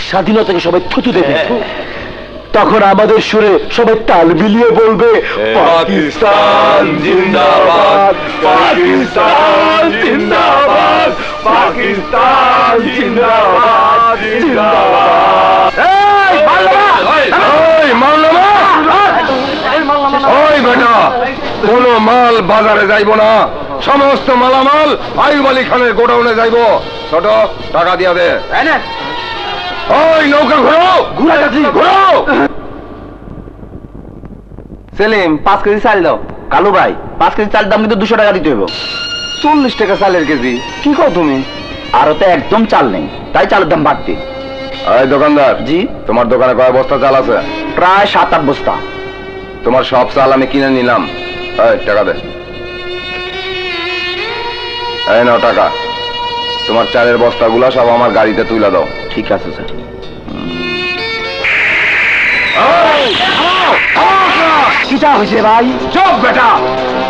স্বাধীনতাকে সবাই থুতু দেবে। তখন আমাদের সুরে সবাই তাল মিলিয়ে বলবে, পাকিস্তান জিন্দাবাদ, পাকিস্তান জিন্দাবাদ, পাকিস্তান জিন্দাবাদ, জিন্দাবাদ। ওই বেটা, কোন মাল বাজারে যাইব না, সমস্ত মালামাল আইয়ুব আলী খানের গোডাউনে যাইব। ছোট, টাকা দিয়া দে। ওই নৌকা ঘোরো, ঘুরে যাচ্ছি, ঘোরো। সেলিম 5 কেজি চাল দাও। কালু ভাই 5 কেজি চাল দাম কিন্তু 200 টাকা দিতে হইব। 40 টাকা চালের কেজি, কি কও তুমি? আরো তো একদম চাল নেই, তাই চালের দাম বাড়তি। এই দোকানদার, জি তোমার দোকানে কয় বস্তা চাল আছে? প্রায় 7-8 বস্তা। তোমার সব চাল আমি কিনে নিলাম। এই টাকা দে। এই নাও টাকা। তোমার চালের বস্তাগুলো সব আমার গাড়িতে তুলে দাও। ঠিক আছে স্যার। কিটা হয়েছে ভাই? চুপ বেটা,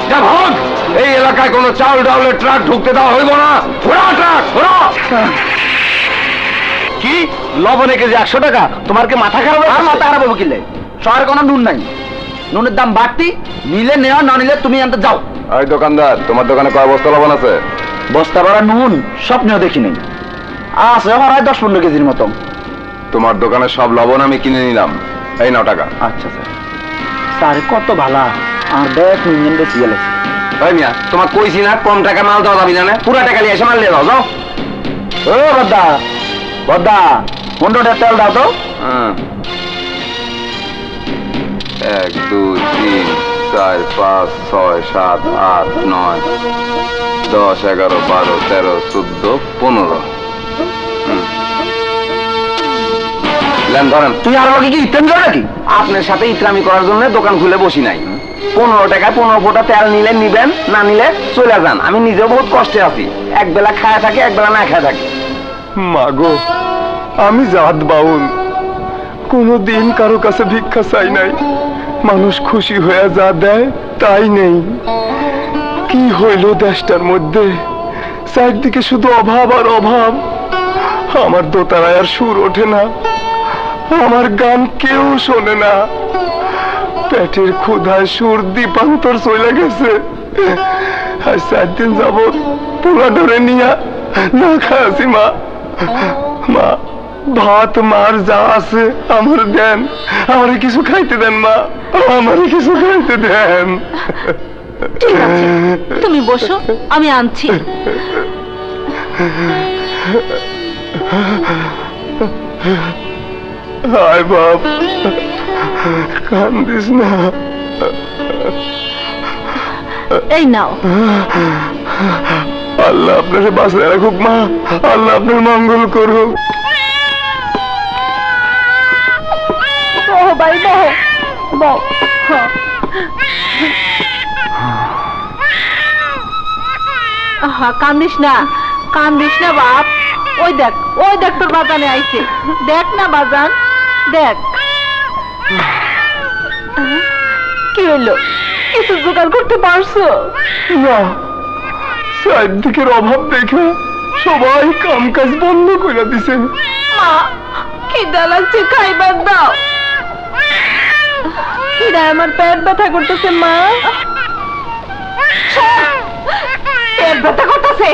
যা ভাগ। এই এলাকায় কোনো চাল ডাউলের ট্রাক ঢুকতে দেওয়া হইব না। ঘোরা ট্রাক, ঘোরা। কি লবণে কেজি 100 টাকা? তোমার কি মাথা খারাপ? আর মাথা খারাপ হবে কিলে? শহরে কোনো নুন নাই, নুনের দাম বাড়তি। নিলে নেওয়া, না নিলে তুমি আনতে যাও। এই দোকানদার, তোমার দোকানে কয় বস্তা লবণ আছে? বস্তা ভরা নুন স্বপ্নেও দেখি নেই। আছে প্রায় 10-15 কেজির মতো। তোমার দোকানে সব লবণ আমি কিনে নিলাম। এই নাও টাকা। আচ্ছা স্যার। স্যার কত ভালা, আর দেখ ইঞ্জিন বেশি গেলেছে। ভাই মিয়া, তোমার কইছি না কম টাকা মাল দেওয়া যাবি না? পুরা টাকা নিয়ে এসে মাল নিয়ে দাও, যাও। ও বদ্দা, বদ্দা 15 টাকা তেল দাও তো। 1 2 3 4 5 6 7 8 9 10 11 12 13 14 15। লেন ধরেন। তুই আর আমাকে কি ইতেন করে নাকি? আপনার সাথে ইতরামি করার জন্য দোকান খুলে বসি নাই। 15 টাকায় 15 ফোঁটা তেল নিলে নিবেন, না নিলে চলে যান। আমি নিজেও বহুত কষ্টে আছি, এক বেলা খায়া থাকি, এক বেলা না খায়া থাকি। মাগো, আমি জাত বাউল, কোনদিন কারো কাছে ভিক্ষা চাই নাই। মানুষ খুশি হয়ে যা দেয় তাই নেই। কি হইল দেশটার মধ্যে? চারদিকে শুধু অভাব আর অভাব। আমার দোতারায় আর সুর ওঠে না, আমার গান কেউ শোনে না। পেটের ক্ষুধায় সুর দীপান্তর চলে গেছে। আর 4 দিন যাবৎ পোলা ধরে নিয়া না খাইছি। মা, মা ভাত মার যা আছে আমার দেন, আমারে কিছু খাইতে দেন মা, আমারে কিছু খাইতে দেন। ঠিক আছে, তুমি বসো, আমি আনছি। হায় বাপ, কান্দিস না। এই নাও। আল্লাহ আপনাকে বাঁচায় রাখুক মা, আল্লাহ আপনার মঙ্গল করুক। ভাই বহ বহ। কান্দিস না, কান্দিস না বাপ। ওই দেখ, ওই দেখ তোর বাজানে আইছে। দেখ না বাজান, দেখ। কি হইলো? কিছু জোগাড় করতে পারছো না? চারদিকের অভাব দেখে সবাই কাম কাজ বন্ধ করে দিছে। মা, খিদা লাগছে, খাইবার দাও। খিদা আমার পেট ব্যথা করতেছে মা। পেট ব্যথা করতেছে,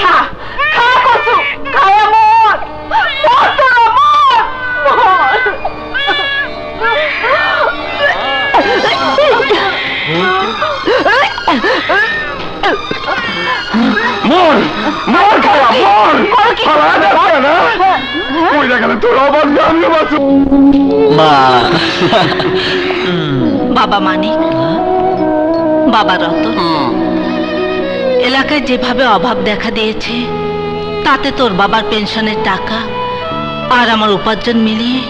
খা খা কচু, খায়া মর, মর তোরা, মর মর। মর মর খাওয়া, মর। খাওয়া যাচ্ছে না, ওই দেখালে তোর আবার জানলে বাঁচো। মা, বাবা মানিক, বাবা রতন, এলাকায় যেভাবে অভাব দেখা দিয়েছে, তাতে তোর বাবার পেনশনের টাকা আর আমার উপার্জন মিলিয়ে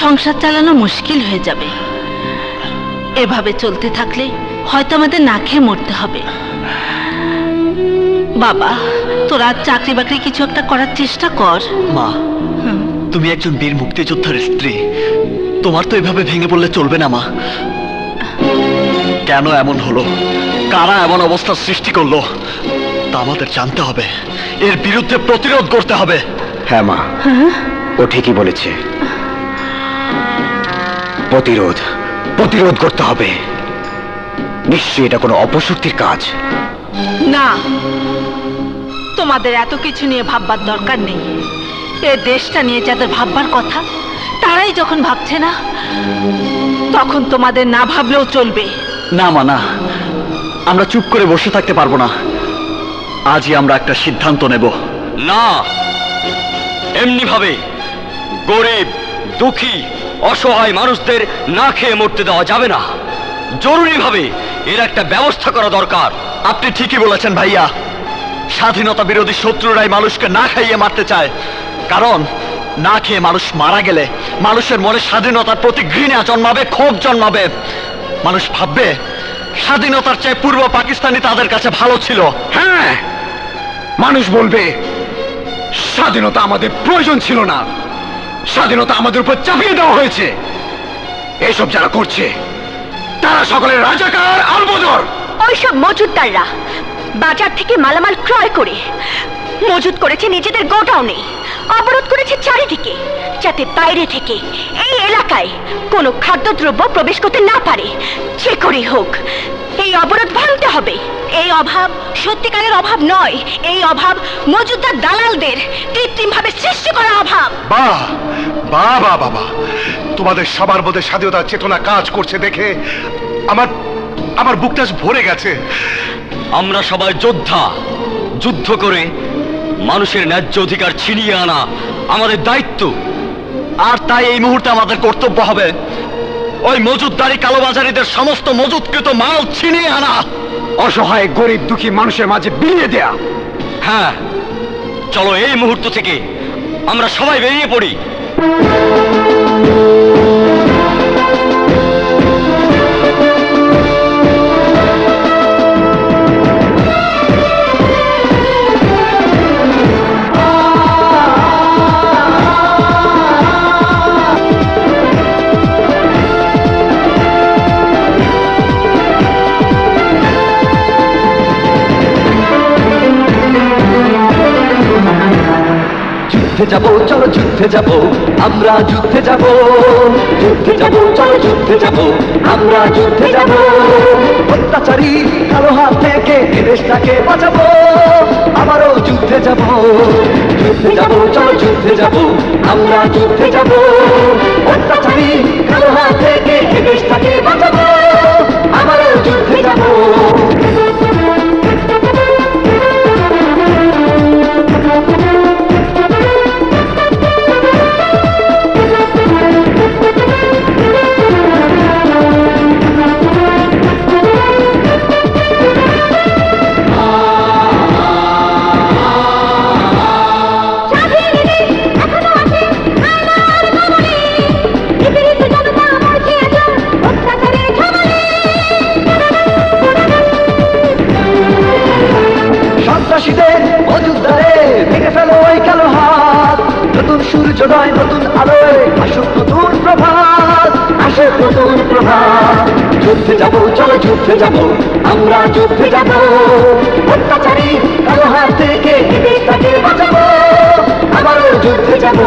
সংসার চালানো মুশকিল হয়ে যাবে। এভাবে চলতে থাকলে হয়তো আমাদের না খেয়ে মরতে হবে। বাবা, তোরা চাকরি বাকরি কিছু একটা করার চেষ্টা কর। মা, তুমি একজন বীর মুক্তিযোদ্ধার স্ত্রী, তোমার তো এভাবে ভেঙে পড়লে চলবে না মা। কেন এমন হলো, কারা এমন অবস্থার সৃষ্টি করলো তা আমাদের জানতে হবে, এর বিরুদ্ধে প্রতিরোধ করতে হবে। হ্যাঁ মা, ও ঠিকই বলেছে। প্রতিরোধ প্রতিরোধ করতে হবে। নিশ্চয়ই এটা কোনো অপশক্তির কাজ না। তোমাদের এত কিছু নিয়ে ভাববার দরকার নেই। এ দেশটা নিয়ে যাদের ভাববার কথা, তারাই যখন ভাবছে না, তখন তোমাদের না ভাবলেও চলবে। না মা, না, আমরা চুপ করে বসে থাকতে পারবো না। আজই আমরা একটা সিদ্ধান্ত নেব। না, এমনি ভাবে গরিব, দুঃখী, অসহায় মানুষদের না খেয়ে মরতে দেওয়া যাবে না। জরুরিভাবে এর একটা ব্যবস্থা করা দরকার। আপনি ঠিকই বলেছেন ভাইয়া। স্বাধীনতা বিরোধী শত্রুরাই মানুষকে না খাইয়ে মারতে চায়, কারণ না খেয়ে মানুষ মারা গেলে মানুষের মনে স্বাধীনতার প্রতি ঘৃণা জন্মাবে, ক্ষোভ জন্মাবে। মানুষ ভাববে স্বাধীনতার চেয়ে পূর্ব পাকিস্তানি তাদের কাছে ভালো ছিল। হ্যাঁ, মানুষ বলবে স্বাধীনতা আমাদের প্রয়োজন ছিল না, স্বাধীনতা আমাদের উপর চাপিয়ে দেওয়া হয়েছে। এসব যারা করছে তারা সকলের রাজাকার আলবদর। ওইসব মজুদদাররা বাজার থেকে মালামাল ক্রয় করে মজুদ করেছে নিজেদের গোডাউনে, অবরোধ করেছে চারিদিকে, যাতে বাইরে থেকে এই এলাকায় কোনো খাদ্যদ্রব্য প্রবেশ করতে না পারে। যে করেই হোক এই অবরোধ ভাঙতে হবে। এই অভাব সত্যিকারের অভাব নয়, এই অভাব মজুদদার দালালদের কৃত্রিমভাবে সৃষ্টি করা অভাব। বাহ বাহ বাহ বাবা, তোমাদের সবার মধ্যে স্বাধীনতার চেতনা কাজ করছে দেখে আমার বুকটা ভরে গেছে। আমরা সবাই যোদ্ধা, যুদ্ধ করে মানুষের ন্যায্য অধিকার ছিনিয়ে আনা আমাদের দায়িত্ব। আর তাই এই মুহূর্তে আমাদের কর্তব্য হবে ওই মজুদদারি কালোবাজারিদের সমস্ত মজুদকৃত মাল ছিনিয়ে আনা, অসহায় গরিব দুঃখী মানুষের মাঝে বিলিয়ে দেয়া। হ্যাঁ, চলো এই মুহূর্ত থেকে আমরা সবাই বেরিয়ে পড়ি। যুদ্ধে যাব, চলো যুদ্ধে যাব, আমরা যুদ্ধে যাব, যুদ্ধে যাব, চলো যুদ্ধে যাব, আমরা যুদ্ধে যাব। অত্যাচারী কালো হাত থেকে দেশটাকে বাঁচাবো, আবারও যুদ্ধে যাব, যুদ্ধে যাব, চলো যুদ্ধে যাব, আমরা যুদ্ধে যাব। অত্যাচারী কালো হাত থেকে দেশটাকে বাঁচাবো, আবারও যুদ্ধে যাব। সূর্যোদয় নতুন আলোয়, আসুক নতুন প্রভাত, আসুক নতুন প্রভাত। যুদ্ধে যাব, চলো যুদ্ধে যাব, আমরা যুদ্ধে যাব। অত্যাচারী কালো হাত থেকে দেশটাকে বাঁচাবো, আবারও যুদ্ধে যাব।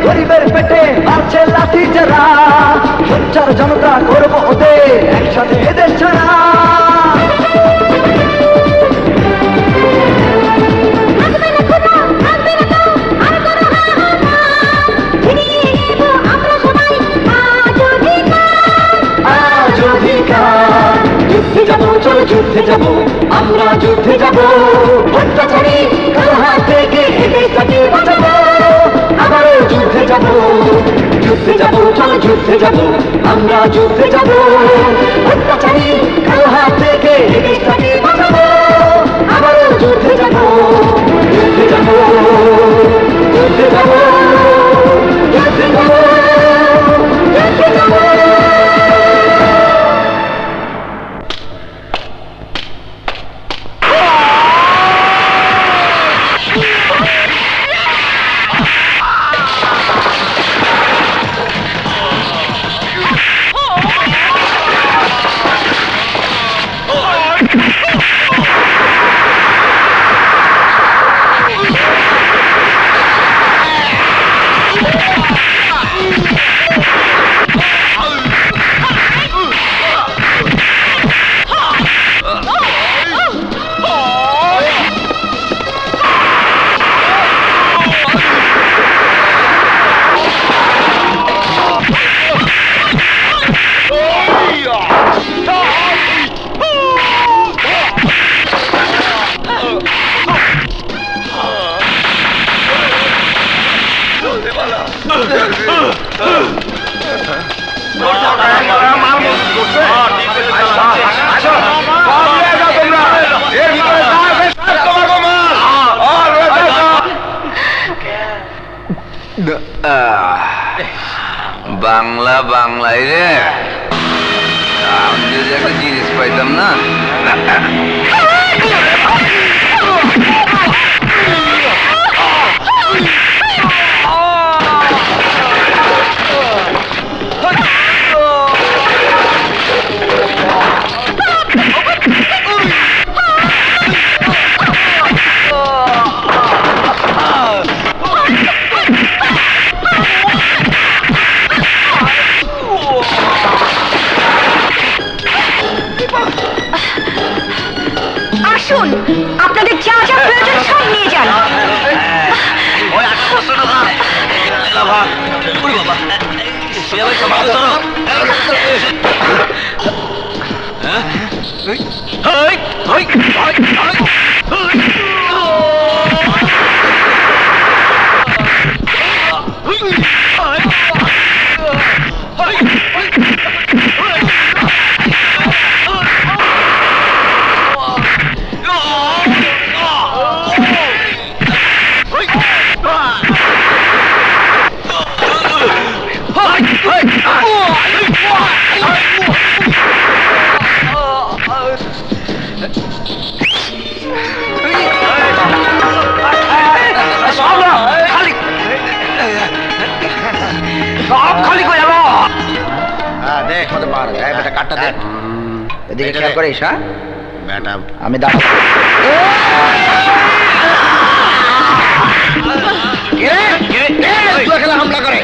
গরিবের পেটে মারছে লাঠি যারা, সোচ্চার জনতা করবো ওদের একসাথে এদের ছাড়া। যুদ্ধে যাব, চলো যুদ্ধে যাব, আমরা যুদ্ধে যাব। অত্যাচারী কালো হাত থেকে দেশটাকে বাঁচাবো, আবারও যুদ্ধে যাব, যুদ্ধে যাব, চলো যুদ্ধে যাব, আমরা যুদ্ধে যাব। অত্যাচারী কালো হাত থেকে দেশটাকে বাঁচাবো, আবারও যুদ্ধে যাব, যুদ্ধে যাব, যুদ্ধে যাব, যুদ্ধে যাব, যুদ্ধে যাব। বাংলা বাংলায় রে, আমি যদি একটা জিনিস পাইতাম না। আসুন, আপনাদের যা যা প্রয়োজন সব নিয়ে যান। আমি দাঁড়া হামলা করে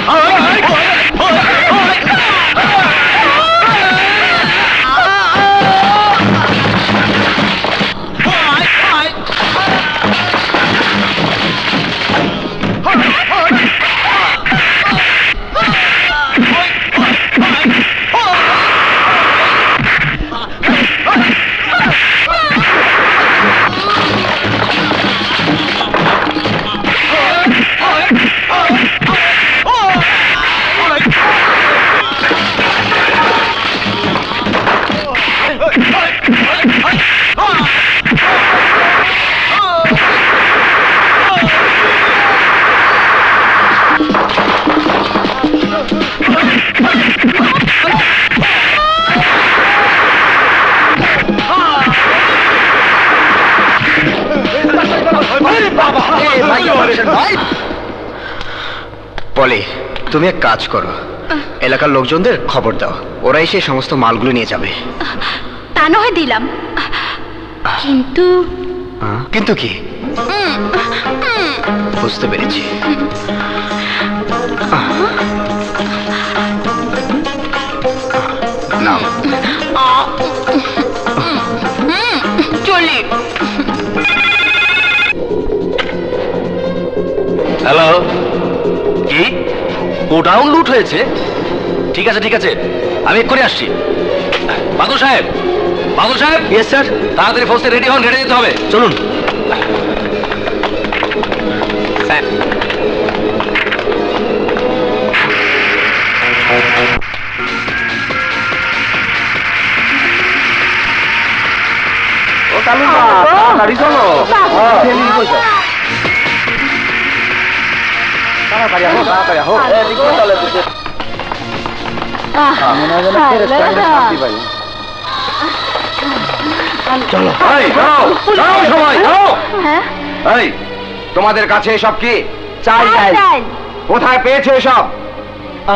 পলি, তুমি এক কাজ করো, এলাকার লোকজনদের খবর দাও, ওরা এসে সমস্ত মালগুলো নিয়ে যাবে। তা নয় দিলাম, কিন্তু কিন্তু কি? বুঝতে পেরেছি। নাও চলি। হ্যালো, কি গোডাউন লুট হয়েছে? ঠিক আছে ঠিক আছে, আমি এক্ষুনি আসছি। বাদল সাহেব, বাদল সাহেব। Yes sir. তাড়াতাড়ি ফোর্সে রেডি হন, রেডি যেতে হবে। চলুন। গাড়ি চলো, তাড়াতাড়ি আসো, তাড়াতাড়ি আসো। চলো, সবাই এই, তোমাদের কাছে এসব কি? চাল চাল কোথায় পেয়েছো এসব?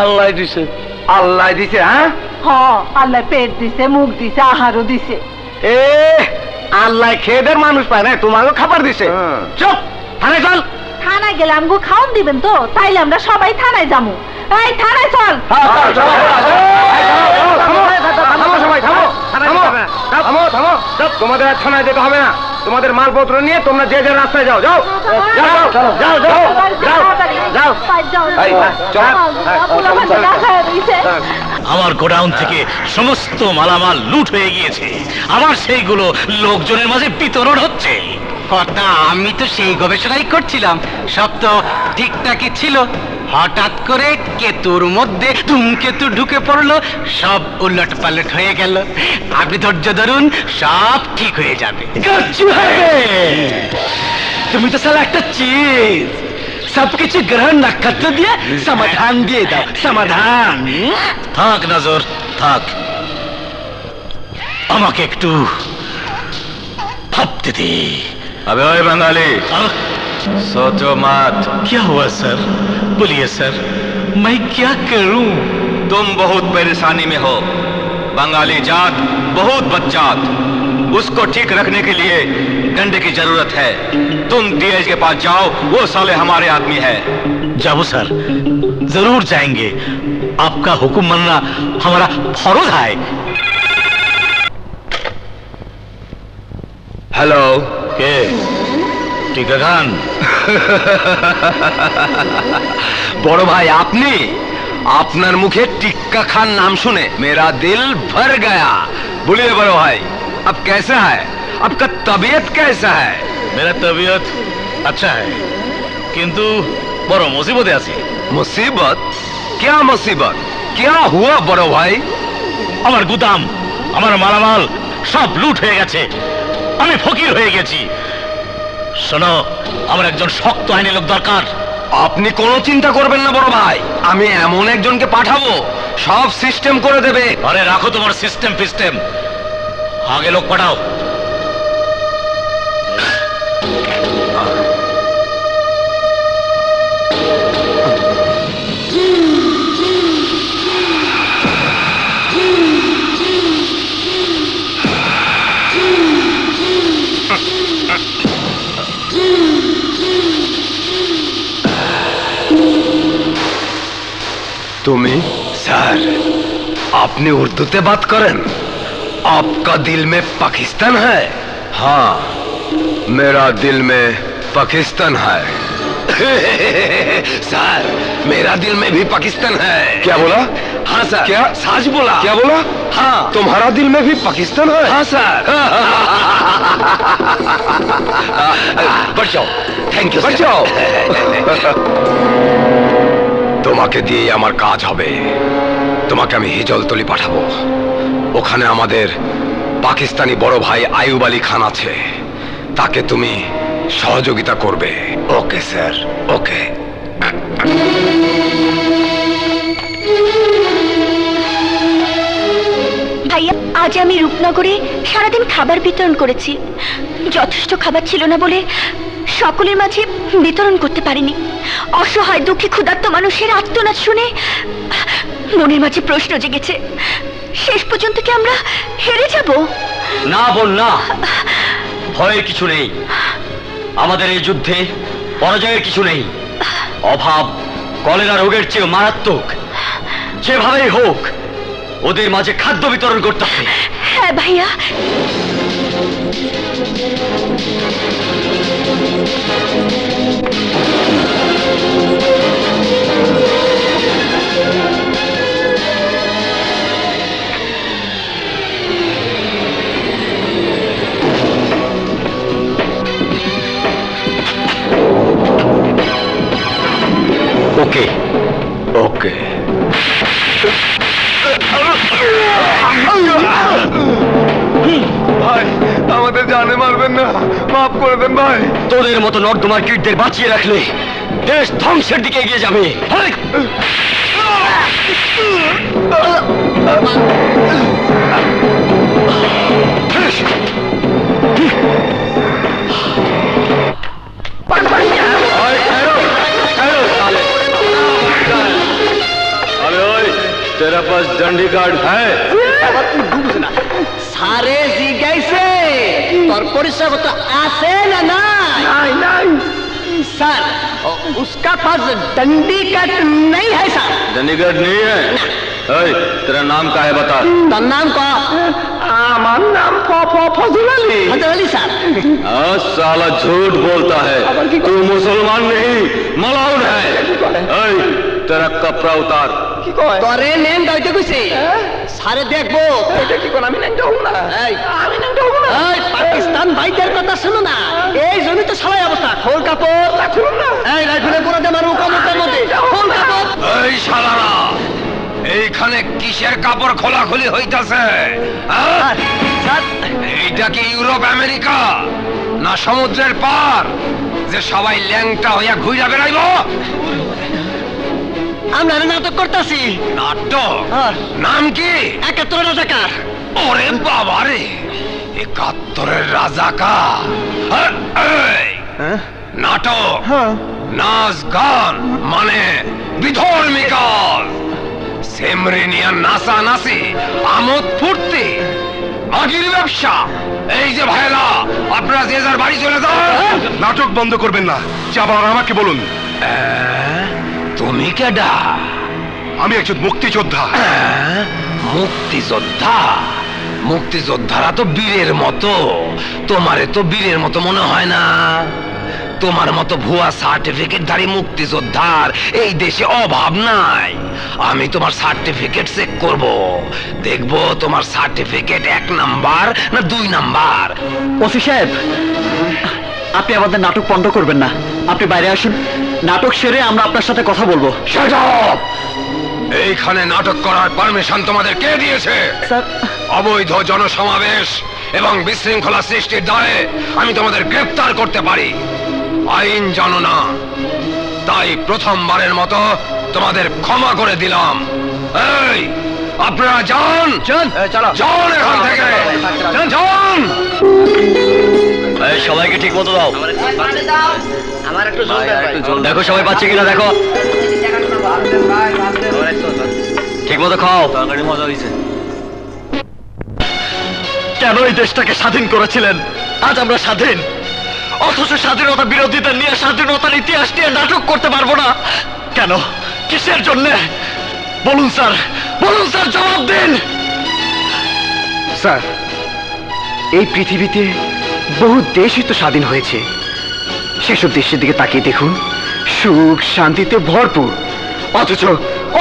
আল্লাহ দিছে। আল্লাহ দিছে? হ্যাঁ, আল্লাহ পেট দিছে, মুখ দিছে, আহারও দিছে। এ আল্লাহ খেয়েদের মানুষ পায় না, তোমাকেও খাবার দিছে। চুপ, থানায় চল। থানায় গেলে আমগো খাওন দিবেন তো? তাইলে আমরা সবাই থানায় যাবো। এই থানায় চল। তোমাদের আর থানায় যেতে হবে না, তোমাদের মালপত্র নিয়ে তোমরা যে যে রাস্তায় যাও। যাও যাও যাও যাও যাও। আমার গোডাউন থেকে সমস্ত মালামাল লুট হয়ে গিয়েছে, আমার সেইগুলো লোকজনের মাঝে বিতরণ হচ্ছে। কথা আমি তো সেই গবেষণাই করছিলাম, সব তো ঠিকঠাকই ছিল। হঠাৎ করে কেতুর মধ্যে ধূমকেতু ঢুকে পড়লো, সব উলট পালট হয়ে গেল। আপনি ধৈর্য ধরুন, সব ঠিক হয়ে যাবে। তুমি তো সালা একটা চিজ, সবকিছু গ্রহ নক্ষত্র দিয়ে সমাধান দিয়ে দাও, সমাধান। থাক নজর থাক, আমাকে একটু ভাবতে দে। अबे ओए बंगाली, सोचो मत। क्या हुआ सर? बोलिए सर, मैं क्या करूं? तुम बहुत परेशानी में हो। बंगाली जात बहुत बदजात, उसको ठीक रखने के लिए डंडे की जरूरत है। तुम डीएस के पास जाओ, वो साले हमारे आदमी है। जाओ सर, जरूर जाएंगे। आपका हुक्म मानना हमारा फर्ज है। हेलो, के टीका खान? बड़ो भाई आपने, আপনার মুখে টিক্কা খান नाम सुने मेरा दिल भर गया। बोलिए बड़ो भाई, अब कैसा है? आपका तबीयत कैसा है? मेरा तबीयत अच्छा है, किंतु बड़ो मुसीबते आছি। मुसीबत? क्या मुसीबत? क्या हुआ बड़ो भाई? আমার গুদাম, আমার মালামাল সব লুট হয়ে গেছে, আমি ফকির হয়ে গেছি। শোনো, আমার একজন শক্ত আইনি লোক দরকার। আপনি কোনো চিন্তা করবেন না বড় ভাই, আমি এমন একজনকে পাঠাবো, সব সিস্টেম করে দেবে। আরে রাখো তোমার সিস্টেম ফিস্টেম, আগে লোক পাঠাও। तुम्हें सर, आपने उर्दूते बात करें? आपका दिल में पाकिस्तान है? हाँ, मेरा दिल में पाकिस्तान है। सर, मेरा दिल में भी पाकिस्तान है। क्या बोला? हाँ सर। क्या सच बोला? क्या बोला? हाँ, तुम्हारा दिल में भी पाकिस्तान है? हाँ सर। बढ़ जाओ। Thank you. बढ़ जाओ। তোমাকে দিয়ে আমার কাজ হবে। তোমাকে আমি হিজলতলি পাঠাবো, ওখানে আমাদের পাকিস্তানি বড় ভাই আইয়ুব আলী খান আছে, তাকে তুমি সহযোগিতা করবে। ওকে স্যার, ওকে। ভাইয়া, আজ আমি রূপনগরে সারাদিন খাবার বিতরণ করেছি। যথেষ্ট খাবার ছিল না বলে সকলের মাঝে বিতরণ করতে পারিনি। অসহায় দুঃখী ক্ষুধার্ত মানুষের আর্তনাদ শুনে মনের মাঝে প্রশ্ন জেগেছে, শেষ পর্যন্ত কি আমরা হেরে যাব? না বোন না, ভয়ের কিছু নেই। আমাদের এই যুদ্ধে পরাজয়ের কিছু নেই। অভাব কলেরা রোগের চেয়ে মারাত্মক। যেভাবেই হোক ওদের মাঝে খাদ্য বিতরণ করতে হবে। হ্যাঁ ভাইয়া। ওকে ওকে। ভাই, আমাদের জানে মারবেন না, মাফ করে দেন ভাই। তোদের মতো নর্দমার কীটদের বাঁচিয়ে রাখলে দেশ ধ্বংসের দিকে এগিয়ে যাবে। तेरा पास डंडी कार्ड है? सारे जी गैसे और परिसर तो आसे ना नहीं सर, उसका पास डंडी कार्ड नहीं है सर। डंडी कार्ड नहीं है? तेरा नाम क्या है बता। तो नाम का আমার নাম ফজল আলী। फजल अली सर। साला झूठ बोलता है, तू मुसलमान नहीं मलाउन है। तेरा कपड़ा उतार। তোরে নেন দাইতে কইছে সারে দেখবো। এটা কি কোন আমি নাইটা হব না? আমি নাইটা হব না। এই পাকিস্তান ভাইদের কথা শুনো না, এই জন্যই তো সালাই অবস্থা। খোল কাপড় রাখুন না। এই রাইফেলে পুরাতে মারু কমতের মধ্যে। খোল কাপড়। এই শালারা, এইখানে কিসের কাপড় খোলাখুলি হইতাছে? এইটা কি ইউরোপ আমেরিকা না সমুদ্রের পার? যে সবাই ল্যাংটা হইয়া ঘুরে বেড়াইব? আমরা নাটক করতেছি। নাটক? নাম কি? ৭১ রাজাকার। ওরে বাবা রে, ৭১ রাজাকার। নাটক, নাচ গান মানে বিধর্মী কাজ, সেমরিনিয়া নাচা নাচি, আমোদ ফুর্তি, আগির ব্যবসা। এই যে ভাইরা, আপনারা যে যার বাড়ি চলে যান। নাটক বন্ধ করবেন না, আবার আমাকে বলুন। তুমি কেডা? আমি একজন মুক্তিযোদ্ধা। মুক্তিযোদ্ধা? মুক্তিযোদ্ধারা তো বীরের মতো, তোমারে তো বীরের মতো মনে হয় না। তোমার মতো ভুয়া সার্টিফিকেটধারী মুক্তিযোদ্ধার এই দেশে অভাব নাই। আমি তোমার সার্টিফিকেট চেক করব, দেখবো তোমার সার্টিফিকেট ১ নাম্বার না ২ নাম্বার। ওসি সাহেব, আপনি আমাদের নাটক বন্ধ করবেন না, আপনি বাইরে আসুন, নাটক সেরে আমরা আপনার সাথে কথা বলবো। Shut up! এইখানে নাটক করার পারমিশন তোমাদের কে দিয়েছে? স্যার, অবৈধ জনসমাবেশ এবং বিশৃঙ্খলা সৃষ্টির দায়ে আমি তোমাদের গ্রেফতার করতে পারি। আইন জানো না, তাই প্রথমবারের মতো তোমাদের ক্ষমা করে দিলাম। এই আপনারা যান, যান এখান থেকে, যান। সবাইকে ঠিক মতো দাও। দেখো সবাই পাচ্ছে কিনা, দেখো ঠিক মতো খাও। মজা হয়েছে। কেন এই দেশটাকে স্বাধীন করেছিলেন? আজ আমরা স্বাধীন, অথচ স্বাধীনতা বিরোধীদের নিয়ে স্বাধীনতার ইতিহাস নিয়ে নাটক করতে পারবো না কেন? কিসের জন্য? বলুন স্যার, বলুন স্যার, জবাব দিন। স্যার, এই পৃথিবীতে বহু দেশই তো স্বাধীন হয়েছে, সেসব দেশের দিকে তাকিয়ে দেখুন, সুখ শান্তিতে ভরপুর। অথচ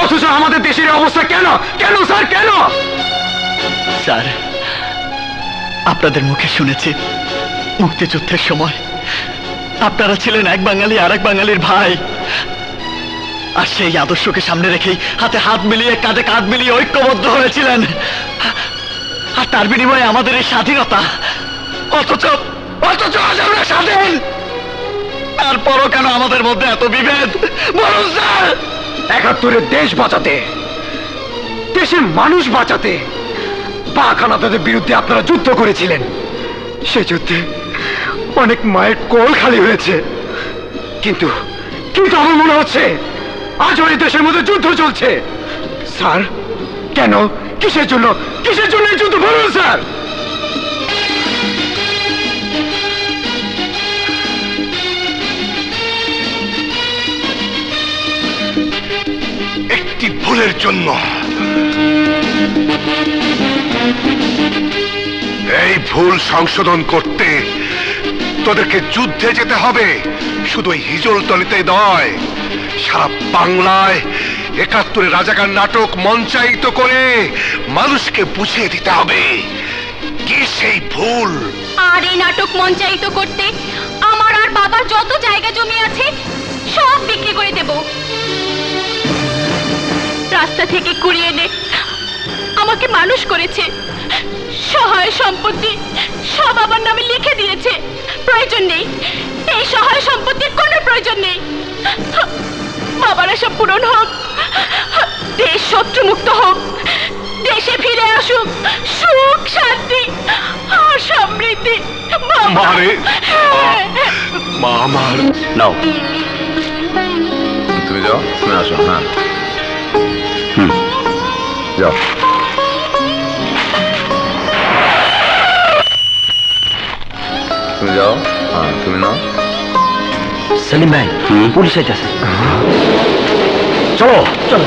অথচ আমাদের দেশের অবস্থা কেন? কেন স্যার, কেন? স্যার, আপনাদের মুখে শুনেছি মুক্তিযুদ্ধের সময় আপনারা ছিলেন এক বাঙালি আর এক বাঙালির ভাই, আর সেই আদর্শকে সামনে রেখেই হাতে হাত মিলিয়ে কাঁধে কাঁধ মিলিয়ে ঐক্যবদ্ধ হয়েছিলেন, আর তার বিনিময়ে আমাদের এই স্বাধীনতা। অথচ অথচ আজ আমরা স্বাধীন, তারপরও কেন আমাদের মধ্যে এত বিভেদ? বলুন স্যার। ৭১ দেশ বাঁচাতে, দেশের মানুষ বাঁচাতে পাক হানাদারদের বিরুদ্ধে আপনারা যুদ্ধ করেছিলেন। সে যুদ্ধে অনেক মায়ের কোল খালি হয়েছে, কিন্তু কিন্তু আমার মনে হচ্ছে আজও এই দেশের মধ্যে যুদ্ধ চলছে। স্যার, কেন? কিসের জন্য? কিসের জন্য এই যুদ্ধ? বলুন স্যার। একটি ভুলের জন্য। এই ভুল সংশোধন করতে তোদেরকে যুদ্ধে যেতে হবে, শুধু হিজলতলিতে নয়, সারা বাংলায় ৭১ রাজাকার নাটক মঞ্চায়িত করে মানুষকে বুঝিয়ে দিতে হবে কি সেই ভুল। আর এই নাটক মঞ্চায়িত করতে আমার আর বাবার যত জায়গা জমি আছে সব বিক্রি করে দেব। রাস্তা থেকে কুড়িয়ে এনে আমাকে মানুষ করেছে, সহায় সম্পত্তি সব আমার নামে লিখে দিয়েছে। প্রয়োজন নেই, এই সহায় সম্পত্তির কোনো প্রয়োজন নেই। বাবার আশা পূরণ হোক, দেশ শত্রুমুক্ত হোক, দেশে ফিরে আসুক সুখ শান্তি আর সমৃদ্ধি। মারে মা আমার। নাও, তুমি যাও, তুমি আসো। হ্যাঁ, যাও। তুমি যাও। হ্যাঁ, তুমি নাও। সেলিম ভাই, পুলিশ আইতাছে। চলো চলো।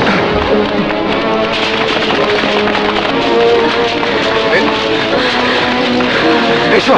এসো।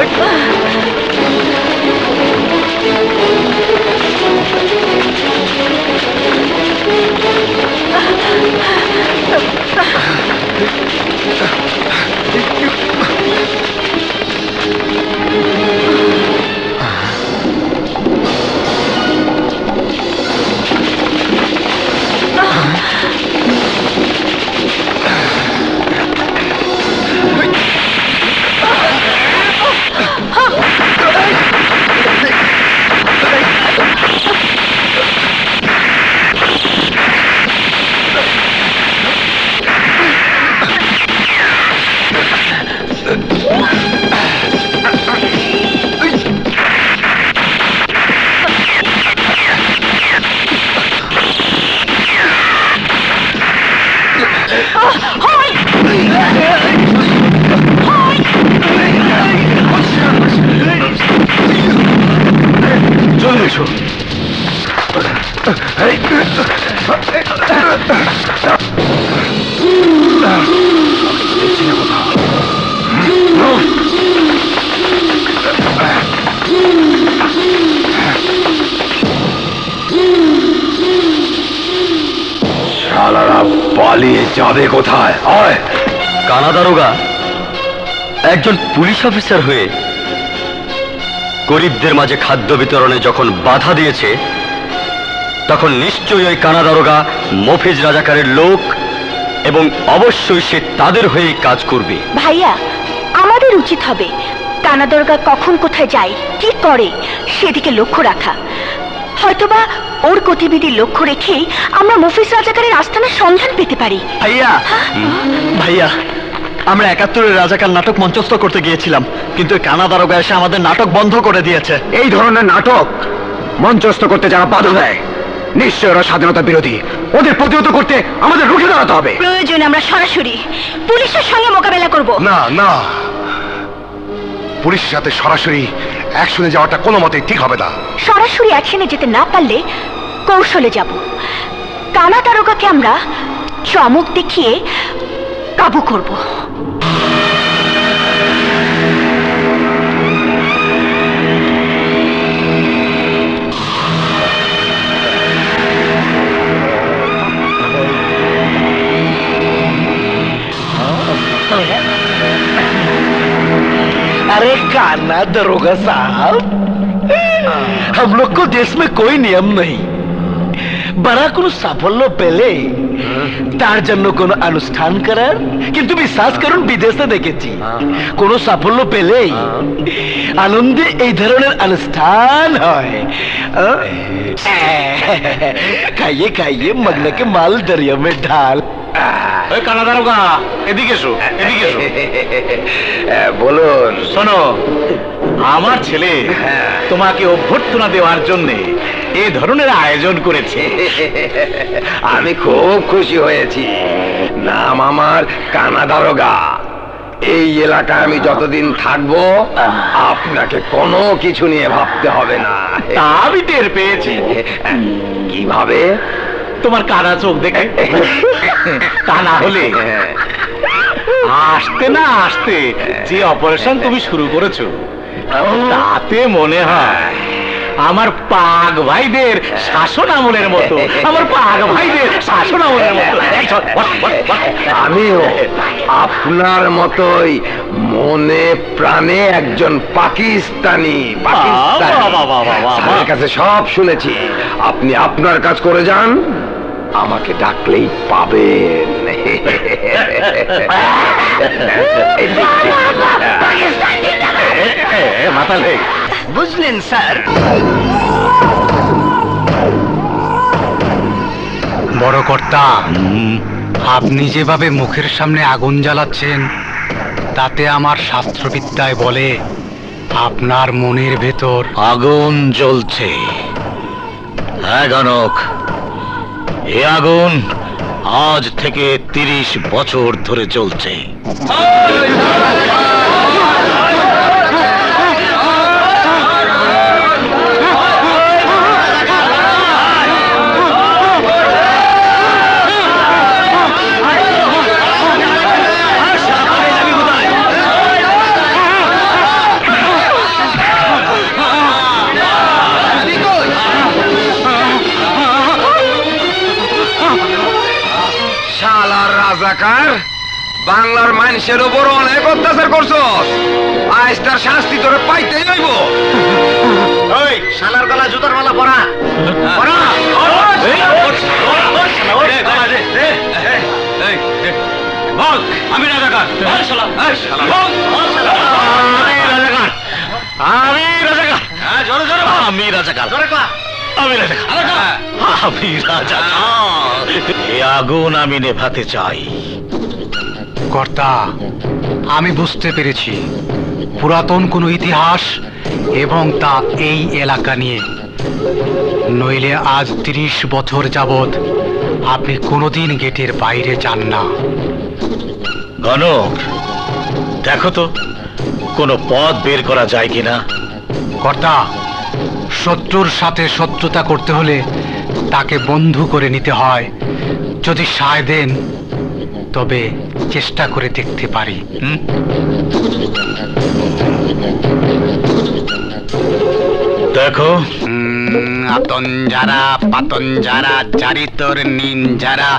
চলে এসো। শালারা পালিয়ে যাবে কোথায়? আয়। কানা দারোগা একজন পুলিশ অফিসার হয়ে গরিবদের মাঝে খাদ্য বিতরণে যখন বাধা দিয়েছে, তখন নিশ্চয়ই ওই কানা দারোগা মফিজ রাজাকারের লোক, এবং অবশ্যই সে তাদের হয়ে কাজ করবে। ভাইয়া, আমাদের উচিত হবে কানা দরগা কখন কোথায় যায়, কি করে, সেদিকে লক্ষ্য রাখা। হয়তোবা ওর গতিবিধি লক্ষ্য রেখেই আমরা মফিজ রাজাকারের আস্তানার সন্ধান পেতে পারি। ভাইয়া, ভাইয়া, আমরা ৭১-এর রাজাকার নাটক মঞ্চস্থ করতে গিয়েছিলাম, কিন্তু কানা দারোগা এসে আমাদের নাটক বন্ধ করে দিয়েছে। এই ধরনের নাটক মঞ্চস্থ করতে যারা বাধা দেয়, নিশ্চয় ওরা স্বাধীনতা বিরোধী। ওদের প্রতিহত করতে আমাদের রুখে দাঁড়াতে হবে। প্রয়োজনে আমরা সরাসরি পুলিশের সঙ্গে মোকাবেলা করব। না না, পুলিশের সাথে সরাসরি অ্যাকশনে যাওয়াটা কোনো মতেই ঠিক হবে না। সরাসরি অ্যাকশনে যেতে না পারলে কৌশলে যাব। কানা দারোগাকে আমরা চমক দেখিয়ে কাবু করব। अरे काना दरोगा साहब, हम लोग को देश में कोई नियम नहीं। बड़ा কোনো সাফল্য পেলে তার জন্য কোনো অনুষ্ঠান করার, কিন্তু বিশ্বাস করুন বিদেশে দেখেছি কোনো সাফল্য পেলেই আনন্দে এই ধরনের অনুষ্ঠান হয়। খাইয়ে খাইয়ে মগনাকে মাল দরিয়া মে ঢাল। ওই কানা দারোগা, এদিকে এসো, এদিকে এসো। বলুন। শোনো, আমার ছেলে তোমাকে অভ্যর্থনা দেওয়ার জন্য এই ধরনের আয়োজন করেছে। আমি খুব খুশি হয়েছি। নাম আমার কানা দারোগা। এই এলাকায় আমি যতদিন থাকবো আপনাকে কোনো কিছু নিয়ে ভাবতে হবে না। তা আমি টের পেয়েছি। কিভাবে? তোমার কানা চোখ দেখে। তা না হলে আসতে না আসতে যে অপারেশন তুমি শুরু করেছো, তাতে মনে হয় আমার পাগ ভাইদের শাসন আমলের মতো, আমার পাগ ভাইদের শাসন আমলের মতো। আমিও আপনার মতোই মনে প্রাণে একজন পাকিস্তানি। স্যারের কাছে সব শুনেছি। আপনি আপনার কাজ করে যান, আমাকে ডাকলেই পাবেন। মাতালে বুঝলেন স্যার? বড় কর্তা, আপনি যেভাবে মুখের সামনে আগুন জ্বালাচ্ছেন, তাতে আমার শাস্ত্রবিদ্যায় বলে আপনার মনের ভেতর আগুন জ্বলছে। হ্যাঁ গণক, এ আগুন আজ থেকে ৩০ বছর ধরে চলছে। বাংলার মানুষের উপর অনেক অত্যাচার করছস, আজ তার শাস্তি তোরে পাইতেই হইব। ওই শালার গলা জুতার মালা পরা পরা। বল, আমি রাজাকার। আমি রাজাকার। আমি রাজাকার। আমি রাজাকার। এই আগুন আমি নেভাতে চাই। কর্তা, আমি বুঝতে পেরেছি পুরাতন কোনো ইতিহাস এবং তা এই এলাকা নিয়ে। নইলে আজ ৩০ বছর যাবৎ আপনি কোনোদিন গেটের বাইরে যান না। গণক, দেখো তো কোনো পথ বের করা যায় কিনা। কর্তা, শত্রুর সাথে শত্রুতা করতে হলে তাকে বন্ধু করে নিতে হয়। যদি সায় দেন তবে চেষ্টা করে দেখতে পারি। দেখো, আতন যারা পাতন যারা জারি তোর নিন যারা,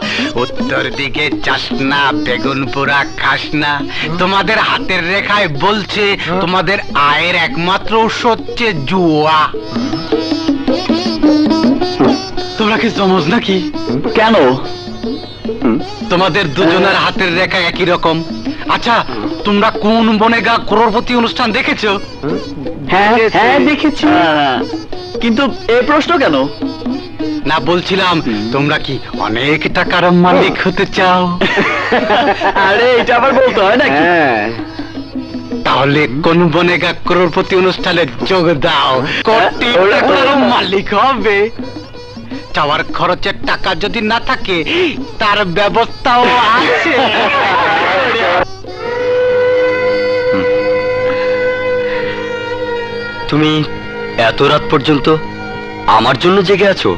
উত্তর দিকে চাস না বেগুন পোড়া খাস না। তোমাদের হাতের রেখায় বলছে তোমাদের আয়ের একমাত্র উৎস হচ্ছে জুয়া। তোমরা কি সমঝ নাকি? কেন? তোমাদের দুজনের হাতের রেখা একই রকম। আচ্ছা, তোমরা কোন বনেগা করোড়পতি অনুষ্ঠান দেখেছো? হ্যাঁ হ্যাঁ দেখেছি, কিন্তু এই প্রশ্ন কেন? না, বলছিলাম তোমরা কি অনেক টাকার মালিক হতে চাও? আরে এটা আবার বলতে হয় নাকি? তাহলে কোন বনেগা করোড়পতি অনুষ্ঠানে যোগ দাও, কোটি টাকার মালিক হবে। যাওয়ার খরচের টাকা যদি না থাকে তার ব্যবস্থাও আছে। তুমি এত রাত পর্যন্ত আমার জন্য জেগে আছো,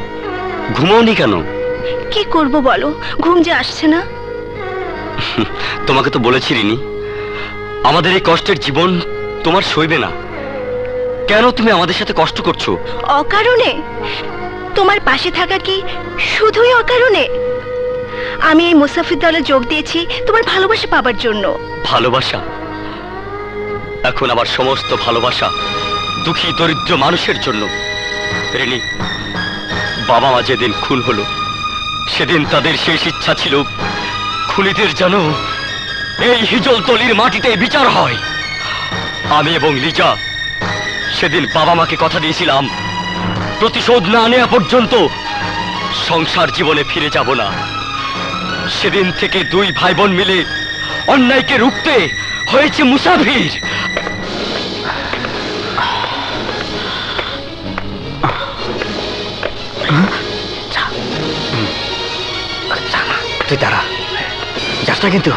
ঘুমাওনি কেন? কি করব বলো, ঘুম যে আসছে না। তোমাকে তো বলেছি রিনি, আমাদের এই কষ্টের জীবন তোমার সইবে না। কেন তুমি আমাদের সাথে কষ্ট করছো? অকারণে? তোমার পাশে থাকা কি শুধুই অকারণে? আমি এই মুসাফির দলে যোগ দিয়েছি তোমার ভালোবাসা পাবার জন্য। ভালোবাসা? এখন আমার সমস্ত ভালোবাসা দুঃখী দরিদ্র মানুষের জন্য। রিনি, বাবা মা যেদিন খুন হলো সেদিন তাদের শেষ ইচ্ছা ছিল খুনিদের যেন এই হিজলতলির মাটিতে বিচার হয়। আমি এবং লিজা সেদিন বাবা মাকে কথা দিয়েছিলাম, প্রতিশোধ না নেওয়া পর্যন্ত সংসার জীবনে ফিরে যাব না। সেদিন থেকে দুই ভাই বোন মিলে অন্যায়কে রুখতে হয়েছে মুসাফির। তুই দাঁড়া, যাস না কিন্তু।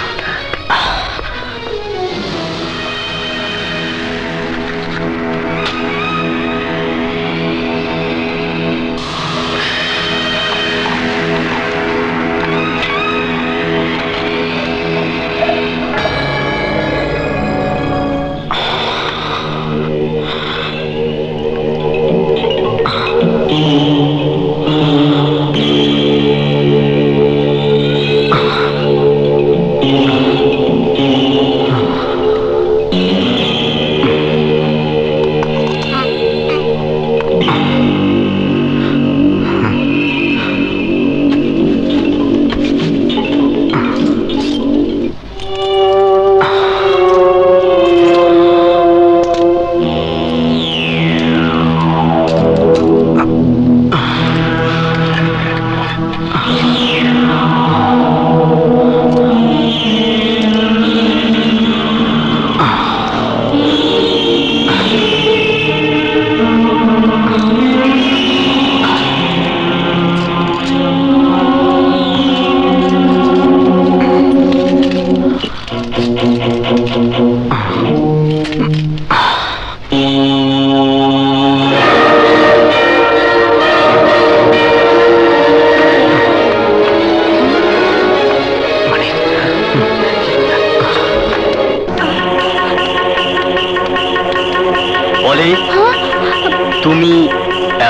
তুমি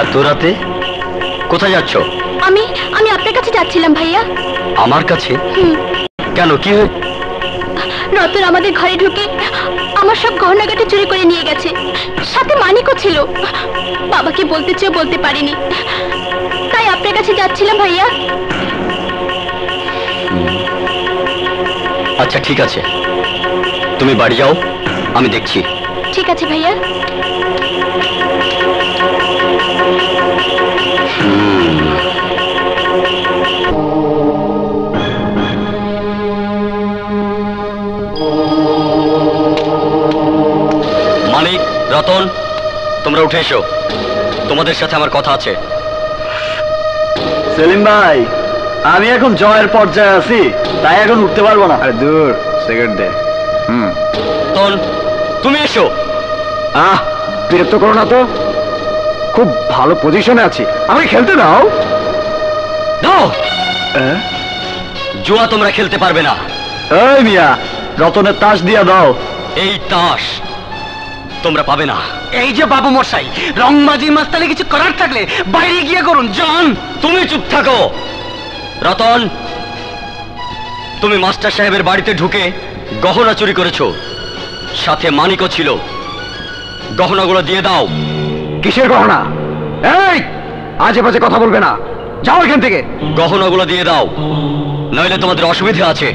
এত রাতে কোথায় যাচ্ছ? আমি আপনার কাছে যাচ্ছিলাম ভাইয়া। আমার কাছে? কেন, কি হয়েছে? রতন আমাদের ঘরে ঢুকে আমার সব গহনাগাটি চুরি করে নিয়ে গেছে, সাথে মানিকও ছিল। বাবাকে বলতে চেয়ে বলতে পারিনি, তাই আপনার কাছে যাচ্ছিলাম ভাইয়া। আচ্ছা ঠিক আছে, তুমি বাড়ি যাও, আমি দেখছি। ঠিক আছে ভাইয়া। মানিক, রতন, তোমরা উঠে এসো, তোমাদের সাথে আমার কথা আছে। সেলিম ভাই, আমি এখন জয়ের পর্যায়ে আছি, তাই এখন উঠতে পারবো না। আরে দূর, সিগারেট দে। তুমি এসো। বিরক্ত করো না তো, খুব ভালো পজিশনে আছি, আমাকে খেলতে দাও। দাও। জুয়া তোমরা খেলতে পারবে না। এই মিয়া, রতনের তাস দিয়া দাও। এই তাস তোমরা পাবে না। এই যে বাবু মশাই, রংবাজি মাস্তালে কিছু করার থাকলে বাইরে গিয়ে করুন। জন, তুমি চুপ থাকো। রতন, তুমি মাস্টার সাহেবের বাড়িতে ঢুকে গহনা চুরি করেছো, সাথে মানিকও ছিল। গহনাগুলো দিয়ে দাও। কিসের গহনা? এই আজে বাজে কথা বলবে না, যাও এখান থেকে। গহনাগুলো দিয়ে দাও, নইলে তোমাদের অসুবিধা আছে।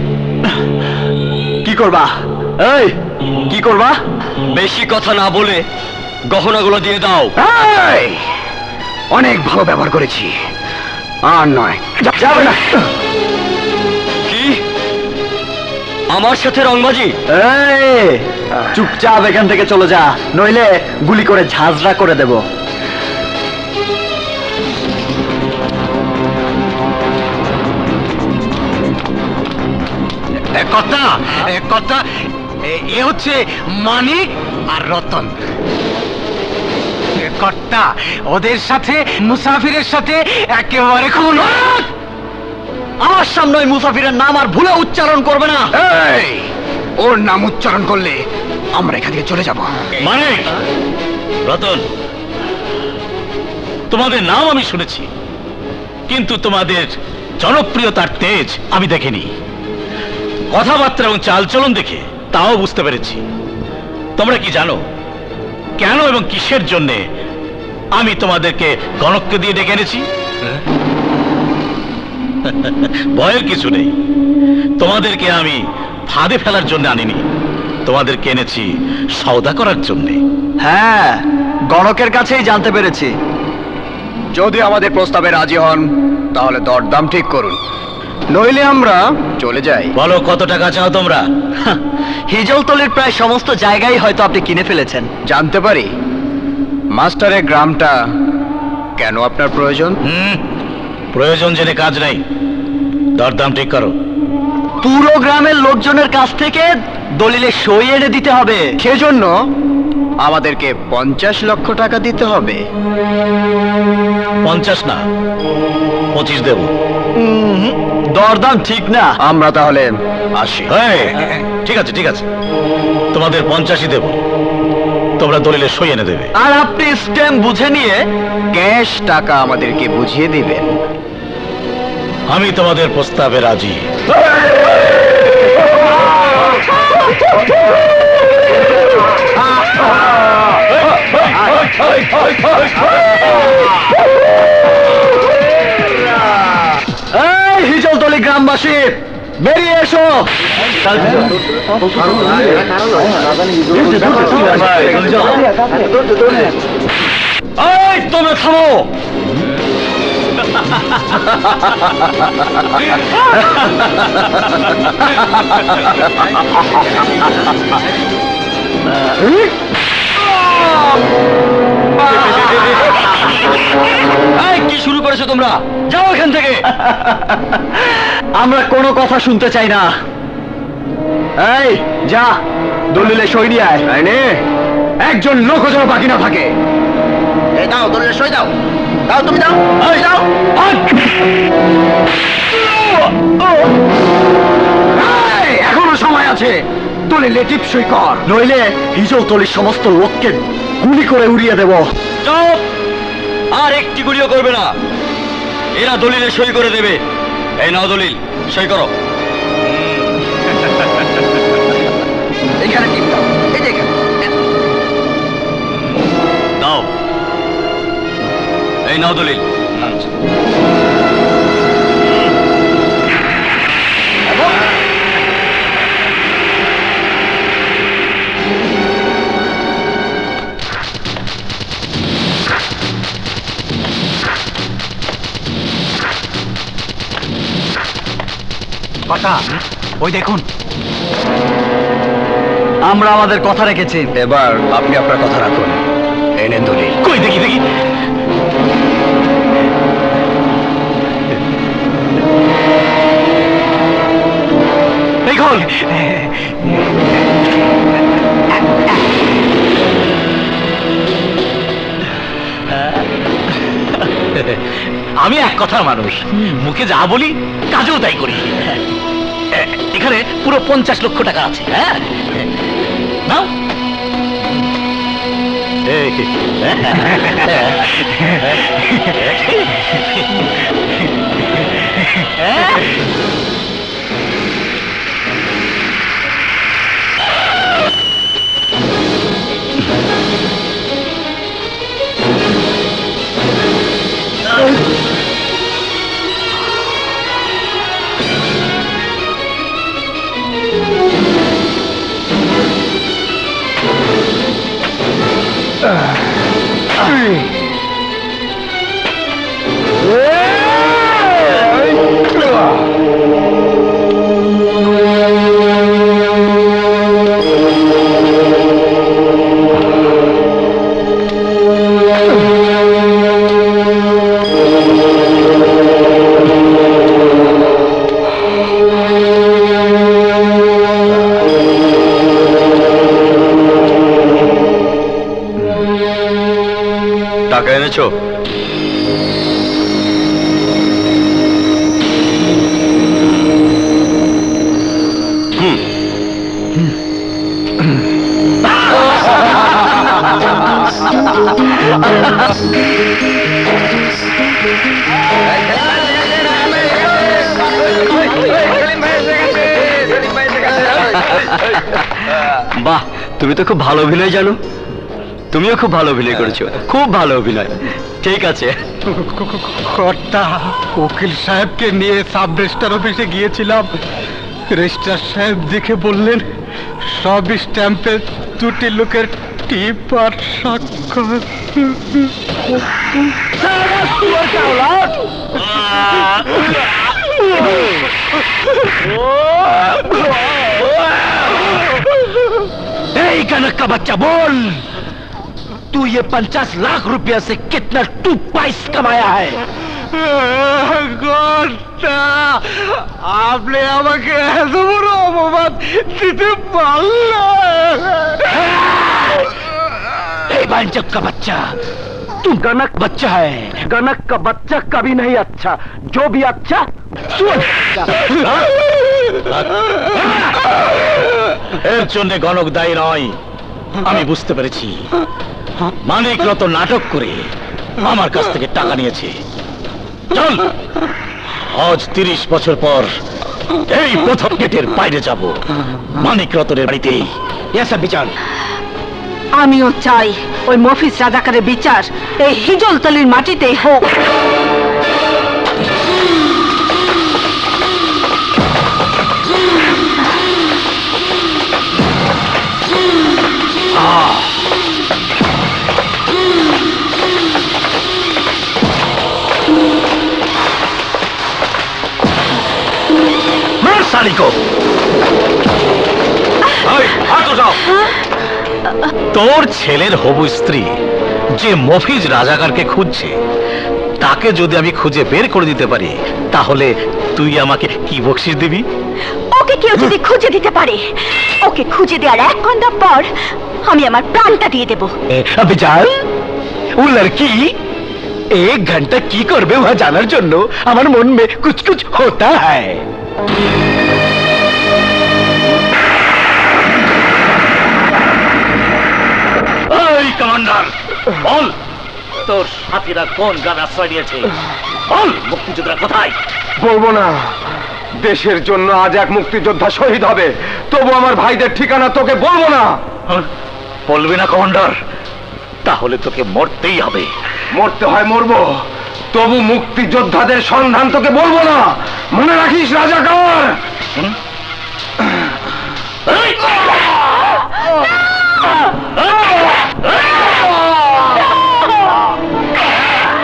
কি করবা? এই কি করবা? বেশি কথা না বলে গহনাগুলো দিয়ে দাও। এই, অনেক ভালো ব্যবহার করেছি, আর নয়, যাবে না। কি আমার সাথে রংবাজি? চুপচাপ এখান থেকে চলে যা, নইলে গুলি করে ঝাঁঝরা করে দেব। কথা এ হচ্ছে মানিক আর রতন। কর্তা, ওদের সাথে মুসাফিরের সাথে একেবারে খুন। আমার সামনে ওই মুসাফিরের নাম আর ভুলে উচ্চারণ করবে না। এই, ওর নাম উচ্চারণ করলে আমরা এখান থেকে চলে যাব। মানিক, রতন, তোমাদের নাম আমি শুনেছি, কিন্তু তোমাদের জনপ্রিয়তার তেজ আমি দেখিনি। কথাবার্তা এবং চালচলন দেখে তাও বুঝতে পেরেছি। তোমরা কি জানো কেন এবং কিসের জন্যে আমি তোমাদেরকে গণককে দিয়ে ডেকে এনেছি? ভয়ের কিছু নেই, তোমাদেরকে আমি ফাঁদে ফেলার জন্য আনিনি, তোমাদেরকে এনেছি সওদা করার জন্যে। হ্যাঁ, গণকের কাছেই জানতে পেরেছি। যদি আমাদের প্রস্তাবে রাজি হন তাহলে দরদাম ঠিক করুন, নইলে আমরা চলে যাই। বলো কত টাকা চাও তোমরা? হিজলতলির প্রায় সমস্ত জায়গায় হয়তো আপনি কিনে ফেলেছেন। জানতে পারি মাস্টারের গ্রামটা কেন আপনার প্রয়োজন? প্রয়োজন জেনে কাজ নাই, দরদাম ঠিক করো। পুরো গ্রামের লোকজনের কাছ থেকে দলিলে সই এনে দিতে হবে। সেজন্য আমাদেরকে 50 লক্ষ টাকা দিতে হবে। 50 না, 25 দেব। দরদাম ঠিক না। আমরা তাহলে আসি। ঠিক আছে ঠিক আছে, তোমাদের 50ই দেব, তোমরা দলিলে সই এনে দেবে। আর আপনি স্ট্যাম্প বুঝে নিয়ে ক্যাশ টাকা আমাদেরকে বুঝিয়ে দিবেন। আমি তোমাদের প্রস্তাবে রাজি। এই হিজলতলি গ্রামবাসী, বেরিয়ে এসো। এই তোমরা থামো। কি শুরু করেছো তোমরা? যাও এখান থেকে। আমরা কোনো কথা শুনতে চাই না। এই যা, দলিলে সই নিয়ে আয়। একজন লোক যেন বাকি না থাকে। এই দাও, দলিলে সই দাও। দাও, তুমি দাও, দাও। এখনো সময় আছে, দলিলে টিপসই কর, নইলে হিজলতলির সমস্ত লোককে গুলি করে উড়িয়ে দেব। চুপ! আর একটি গুলিও করবে না, এরা দলিলে সই করে দেবে। এই নাও দলিল, সই করো। এখানে টিপ দাও, এই যে দাও, এই নাও দলিল। কথা, ওই দেখুন। আমরা আমাদের কথা রেখেছি, এবার আপনি আপনার কথা রাখুন। এনে দলিল। কই দেখি দেখি। খোল। আমি এক কথার মানুষ, মুখে যা বলি কাজেও তাই করি। এখানে পুরো 50 লক্ষ টাকা আছে। হ্যাঁ নাও। টাকা এনেছো? বাহ, তুমি তো খুব ভালো অভিনয় জানো। তুমিও খুব ভালো অভিনয় করেছো, খুব ভালো অভিনয়। ঠিক আছে। কর্তা, উকিল সাহেবকে নিয়ে সাব রেজিস্ট্রার অফিসে গিয়েছিলাম। রেজিস্ট্রার সাহেব দেখে বললেন সব স্ট্যাম্পে 2টি লোকের টিপ আর স্বাক্ষর। कनक का बच्चा बोल, तू ये 50 लाख रुपया से कितना टूथपाइस कमाया है? आपने আমাকে এত বড় অপবাদ দিতে পারলে? बांचक का बच्चा, तू गणक बच्चा है। गणक का बच्चा कभी नहीं अच्छा, जो भी अच्छा तू अच्छा। এর জন্য গণক দায়ী নয়, আমি বুঝতে পেরেছি। মানিক রতন নাটক করে আমার কাছ থেকে টাকা নিয়েছে। চল, আজ 30 বছর পর এই প্রথম গেটের বাইরে যাব, মানিক রতনের বাড়িতে। বিচার আমিও চাই ওই মফিজ রাজাকারের বিচার এই হিজলতলির মাটিতেই হোক। साड़ी को তোর ছেলের হবু স্ত্রী যে মফিজ রাজাকারকে খুঁজছে, তাকে যদি আমি খুঁজে বের করে দিতে পারি, তাহলে তুই আমাকে কি বকশিশ দিবি? ওকে কেউ যদি খুঁজে দিতে পারে, ওকে খুঁজে দেওয়ার 1 ঘন্টা পর আমি আমার প্রাণটা দিয়ে দেব। বিচার ও লড়কি 1 ঘন্টা কি করবে वह জানার জন্য আমার মন में कुछ कुछ होता है। কমান্ডার বল, তোর সাথীরা কোন গ্রামে আশ্রয় নিয়েছে? বল, মুক্তিযোদ্ধারা কোথায়? বলবো না। দেশের জন্য আজ এক মুক্তিযোদ্ধা শহীদ হবে, তবু আমার ভাইদের ঠিকানা তোকে বলবো না। বলবি না কমান্ডার? তাহলে তোকে মরতেই হবে। মরতে হয় মরবো, তবু মুক্তিযোদ্ধাদের সন্ধান তোকে বলবো না। মনে রাখিস রাজাকার।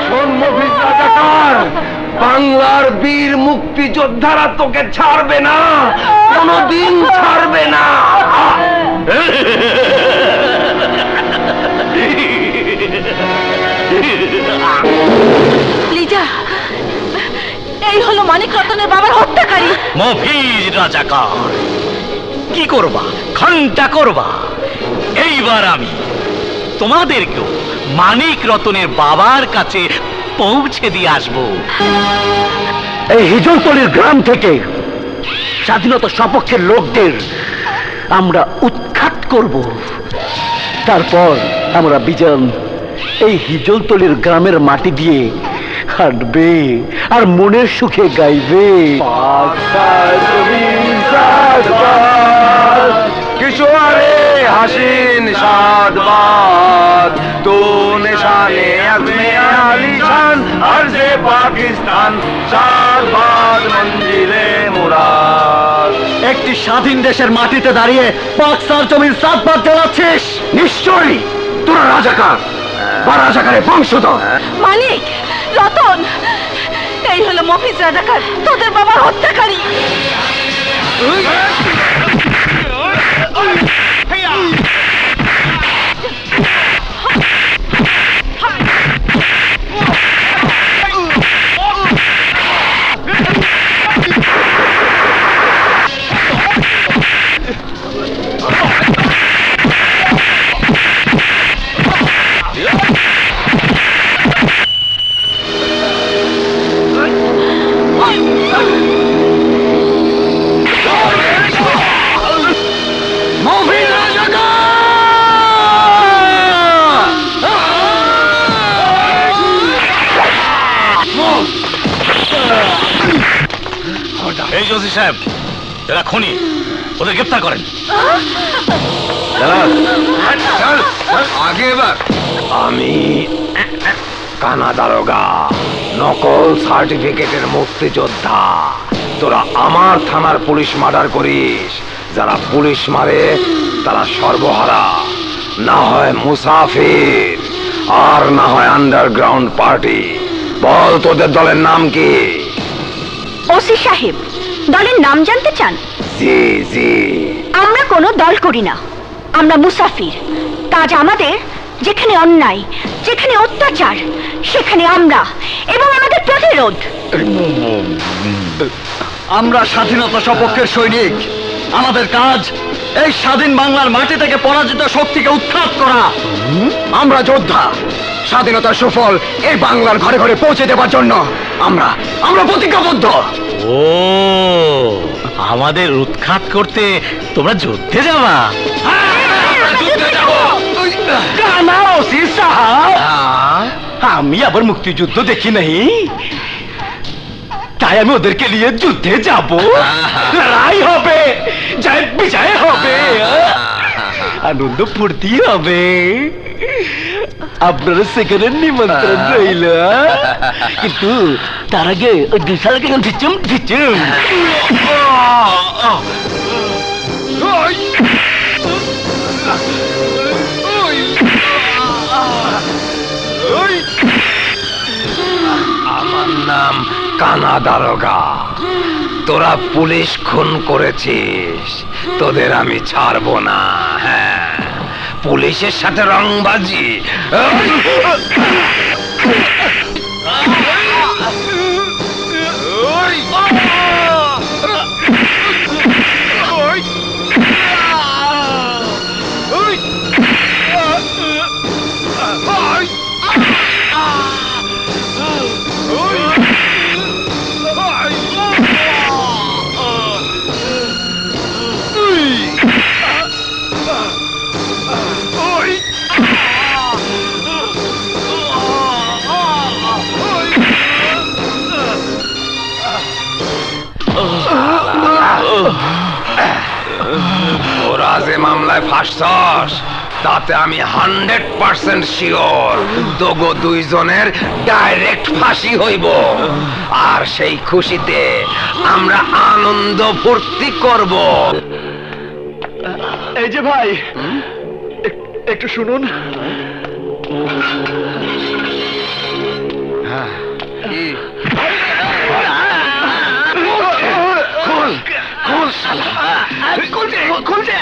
শোন মফিজ রাজাকার, বাংলার বীর মুক্তিযোদ্ধারা তোকে ছাড়বে না, কোনদিন ছাড়বে না। লিজা, এই হলো মানিক রতনের বাবার হত্যাকারী মফিজ রাজাকার। করবা, ঘন্টা করবা। এইবার আমি তোমাদেরকেও মানিক রতনের বাবার কাছে পৌঁছে দিয়ে আসবো। এই হিজলতলির গ্রাম থেকে স্বাধীনতা সপক্ষের লোকদের আমরা উৎখাত করব। তারপর আমরা বিজন এই হিজলতলির গ্রামের মাটি দিয়ে হাঁটবে আর মনের সুখে গাইবে। किशोरे हसीन शादबाद तो निशाने अज़्मे आलीशान अर्ज़े पाकिस्तान शादबाद मंजिले मुराद। একটি স্বাধীন দেশের মাটিতে দাঁড়িয়ে পাকিস্তান জমির সাতবার জ্বালাচ্ছিস। নিশ্চয়ই তোরা রাজাকার বা রাজাকারের বংশধর। মালিক, রতন, এই হলো মফিজ রাজাকার, তোদের বাবার হত্যাকারী। এই জোসি সাহেব, এরা খুনি, ওদের গ্রেফতার করেন। আগে এবার আমি কানা দারোগা, নকল সার্টিফিকেটের মুক্তিযোদ্ধা। তোরা আমার থানার পুলিশ মার্ডার করিস। যারা পুলিশ মারে তারা সর্বহারা, না হয় মুসাফির, আর না হয় আন্ডারগ্রাউন্ড পার্টি। বল তোদের দলের নাম কি? ওসি সাহেব, দলের নাম জানতে চান? জি জি। আমরা কোনো দল করি না, আমরা মুসাফির। কাজ আমাদের, যেখানে অন্যায়, যেখানে অত্যাচার, সেখানে আমরা এবং আমাদের প্রতিরোধ। আমরা স্বাধীনতা সপক্ষের সৈনিক। আমাদের কাজ এই স্বাধীন বাংলার মাটি থেকে পরাজিত শক্তিকে উৎখাত করা। আমরা যোদ্ধা, স্বাধীনতার সুফল এই বাংলার ঘরে ঘরে পৌঁছে দেওয়ার জন্য আমরা প্রতিজ্ঞাবদ্ধ। ও, আমাদের উৎখাত করতে তোমরা যুদ্ধে যাবা? আমি আবার মুক্তিযুদ্ধ দেখি নাই, তাই আমি ওদেরকে নিয়ে যুদ্ধে যাব। লড়াই হবে, জয় বিজয় হবে, আনন্দ ফুর্তি হবে। আপনারা সেখানে নিমন্ত্রণ রইল, কিন্তু তার আগে ওই দুশালকে ঢিচুম ঢিচুম। আমার নাম কানা দারোগা। তোরা পুলিশ খুন করেছিস, তোদের আমি ছাড়বো না। হ্যাঁ, পুলিশের সাথে রংবাজি। তোরা যে মামলায় ফাঁসছস তাতে আমি 100% শিওর তোগো দুইজনের ডাইরেক্ট ফাঁসি হইব। আর সেই খুশিতে আমরা আনন্দ ফুর্তি করব। এই যে ভাই, একটু শুনুন। खोल साला, खोल दे, खोल दे।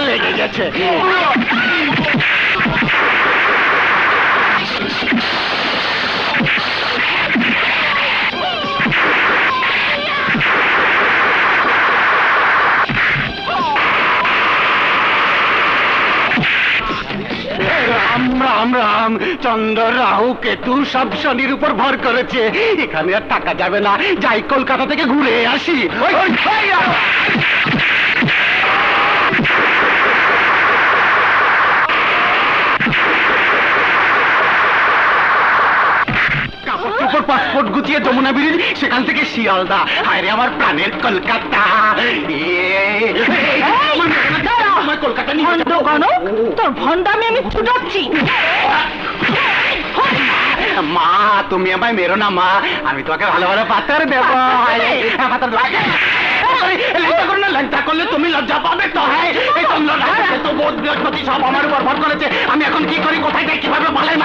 লেগে গেছে। রাম রাম রাম, চন্দ্র রাহু কেতু সব শনির উপর ভর করেছে, এখানে আর টাকা যাবে না, যাই কলকাতা থেকে ঘুরে আসি। পাসপোর্ট গুছিয়ে যমুনা ব্রিজ, সেখান থেকে শিয়ালদা, আরে আমার প্রাণের কলকাতা। কলকাতা নিয়ে তোর ভন্ডামি আমি ছুটাচ্ছি। মা তুমি আমায় মেরো না মা, আমি তোমাকে ভালো ভালো পাথর দেবো। পাথর লাগে লজ্জা করলে তুমি লজ্জা পাবে তো। হ্যাঁ এই তো বোধ বৃহস্পতি সব আমার উপর ভর করেছে, আমি এখন কি করি, কোথায় যাই, কিভাবে পালাই?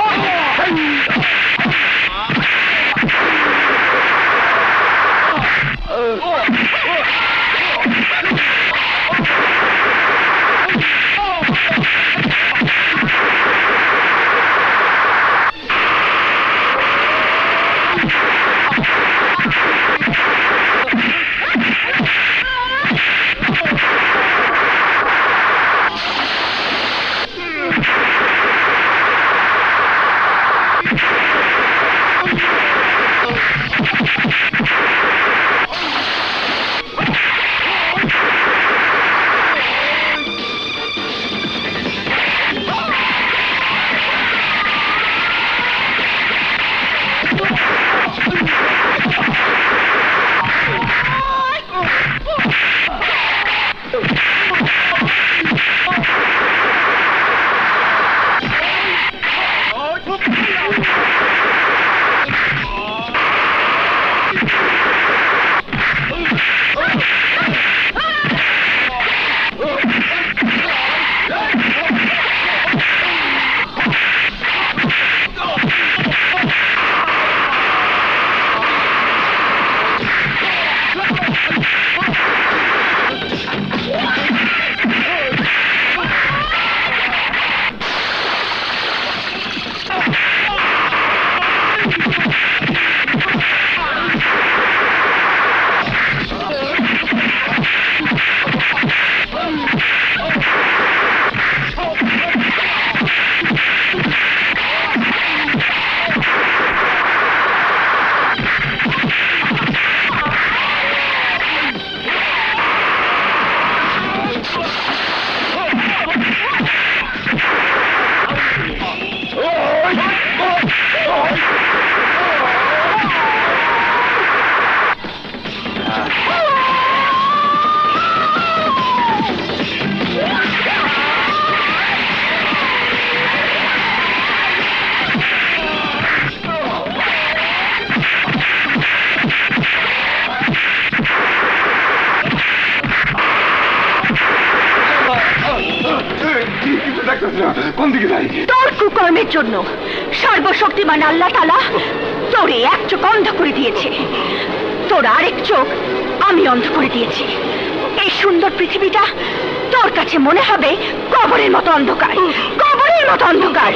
তোর কুকর্মের জন্য সর্বশক্তিমান আল্লাহ তাআলা তোরে এক চোখ অন্ধ করে দিয়েছে, তোর আরেক চোখ আমি অন্ধ করে দিয়েছি। এই সুন্দর পৃথিবীটা তোর কাছে মনে হবে কবরের মতো অন্ধকার, কবরের মতো অন্ধকার।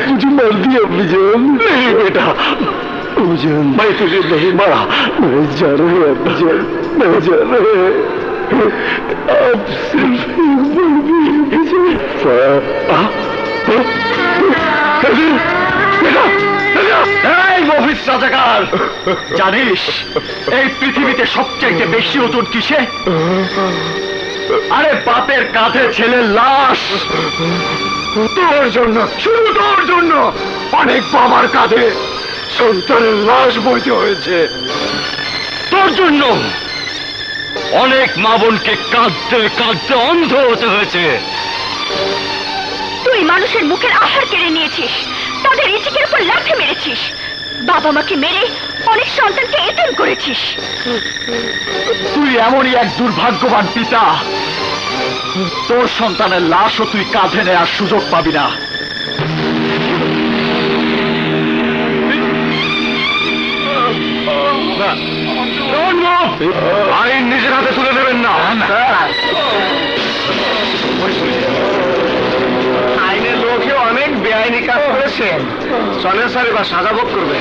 मुझे मार दिया अभिजान। नहीं बेटा अभिजान, मैं तुझे नहीं मारा, मैं जा रहे हैं अभिजान, मैं जा रहे हैं। आप सिर्फ एक बार भी রাজাকার, জানিস এই পৃথিবীতে সবচেয়ে বেশি ওজন কিসে? আরে বাপের কাঁধে ছেলের লাশ। তোর জন্য, শুধু তোর জন্য অনেক বাবার কাঁধে সন্তানের লাশ বইতে হয়েছে। তোর জন্য অনেক মা বোনকে কাঁদতে কাঁদতে অন্ধ হতে হয়েছে। তুই মানুষের মুখের আহার কেড়ে নিয়েছিস, তাদের রিজিকের উপর লাথি মেরেছিস, বাবা মাকে মেরে অনেক সন্তানকে এতিম করেছিস। তুই এমনই এক দুর্ভাগ্যবান পিতা, তোর সন্তানের লাশও তুই কাঁধে নেওয়ার সুযোগ পাবি না। আইন নিজের হাতে তুলে নেবেন না। আইনের লোকে অনেক বেআইনি কাজ করেছেন, চলে স্যার এবার সাজা ভোগ করবে।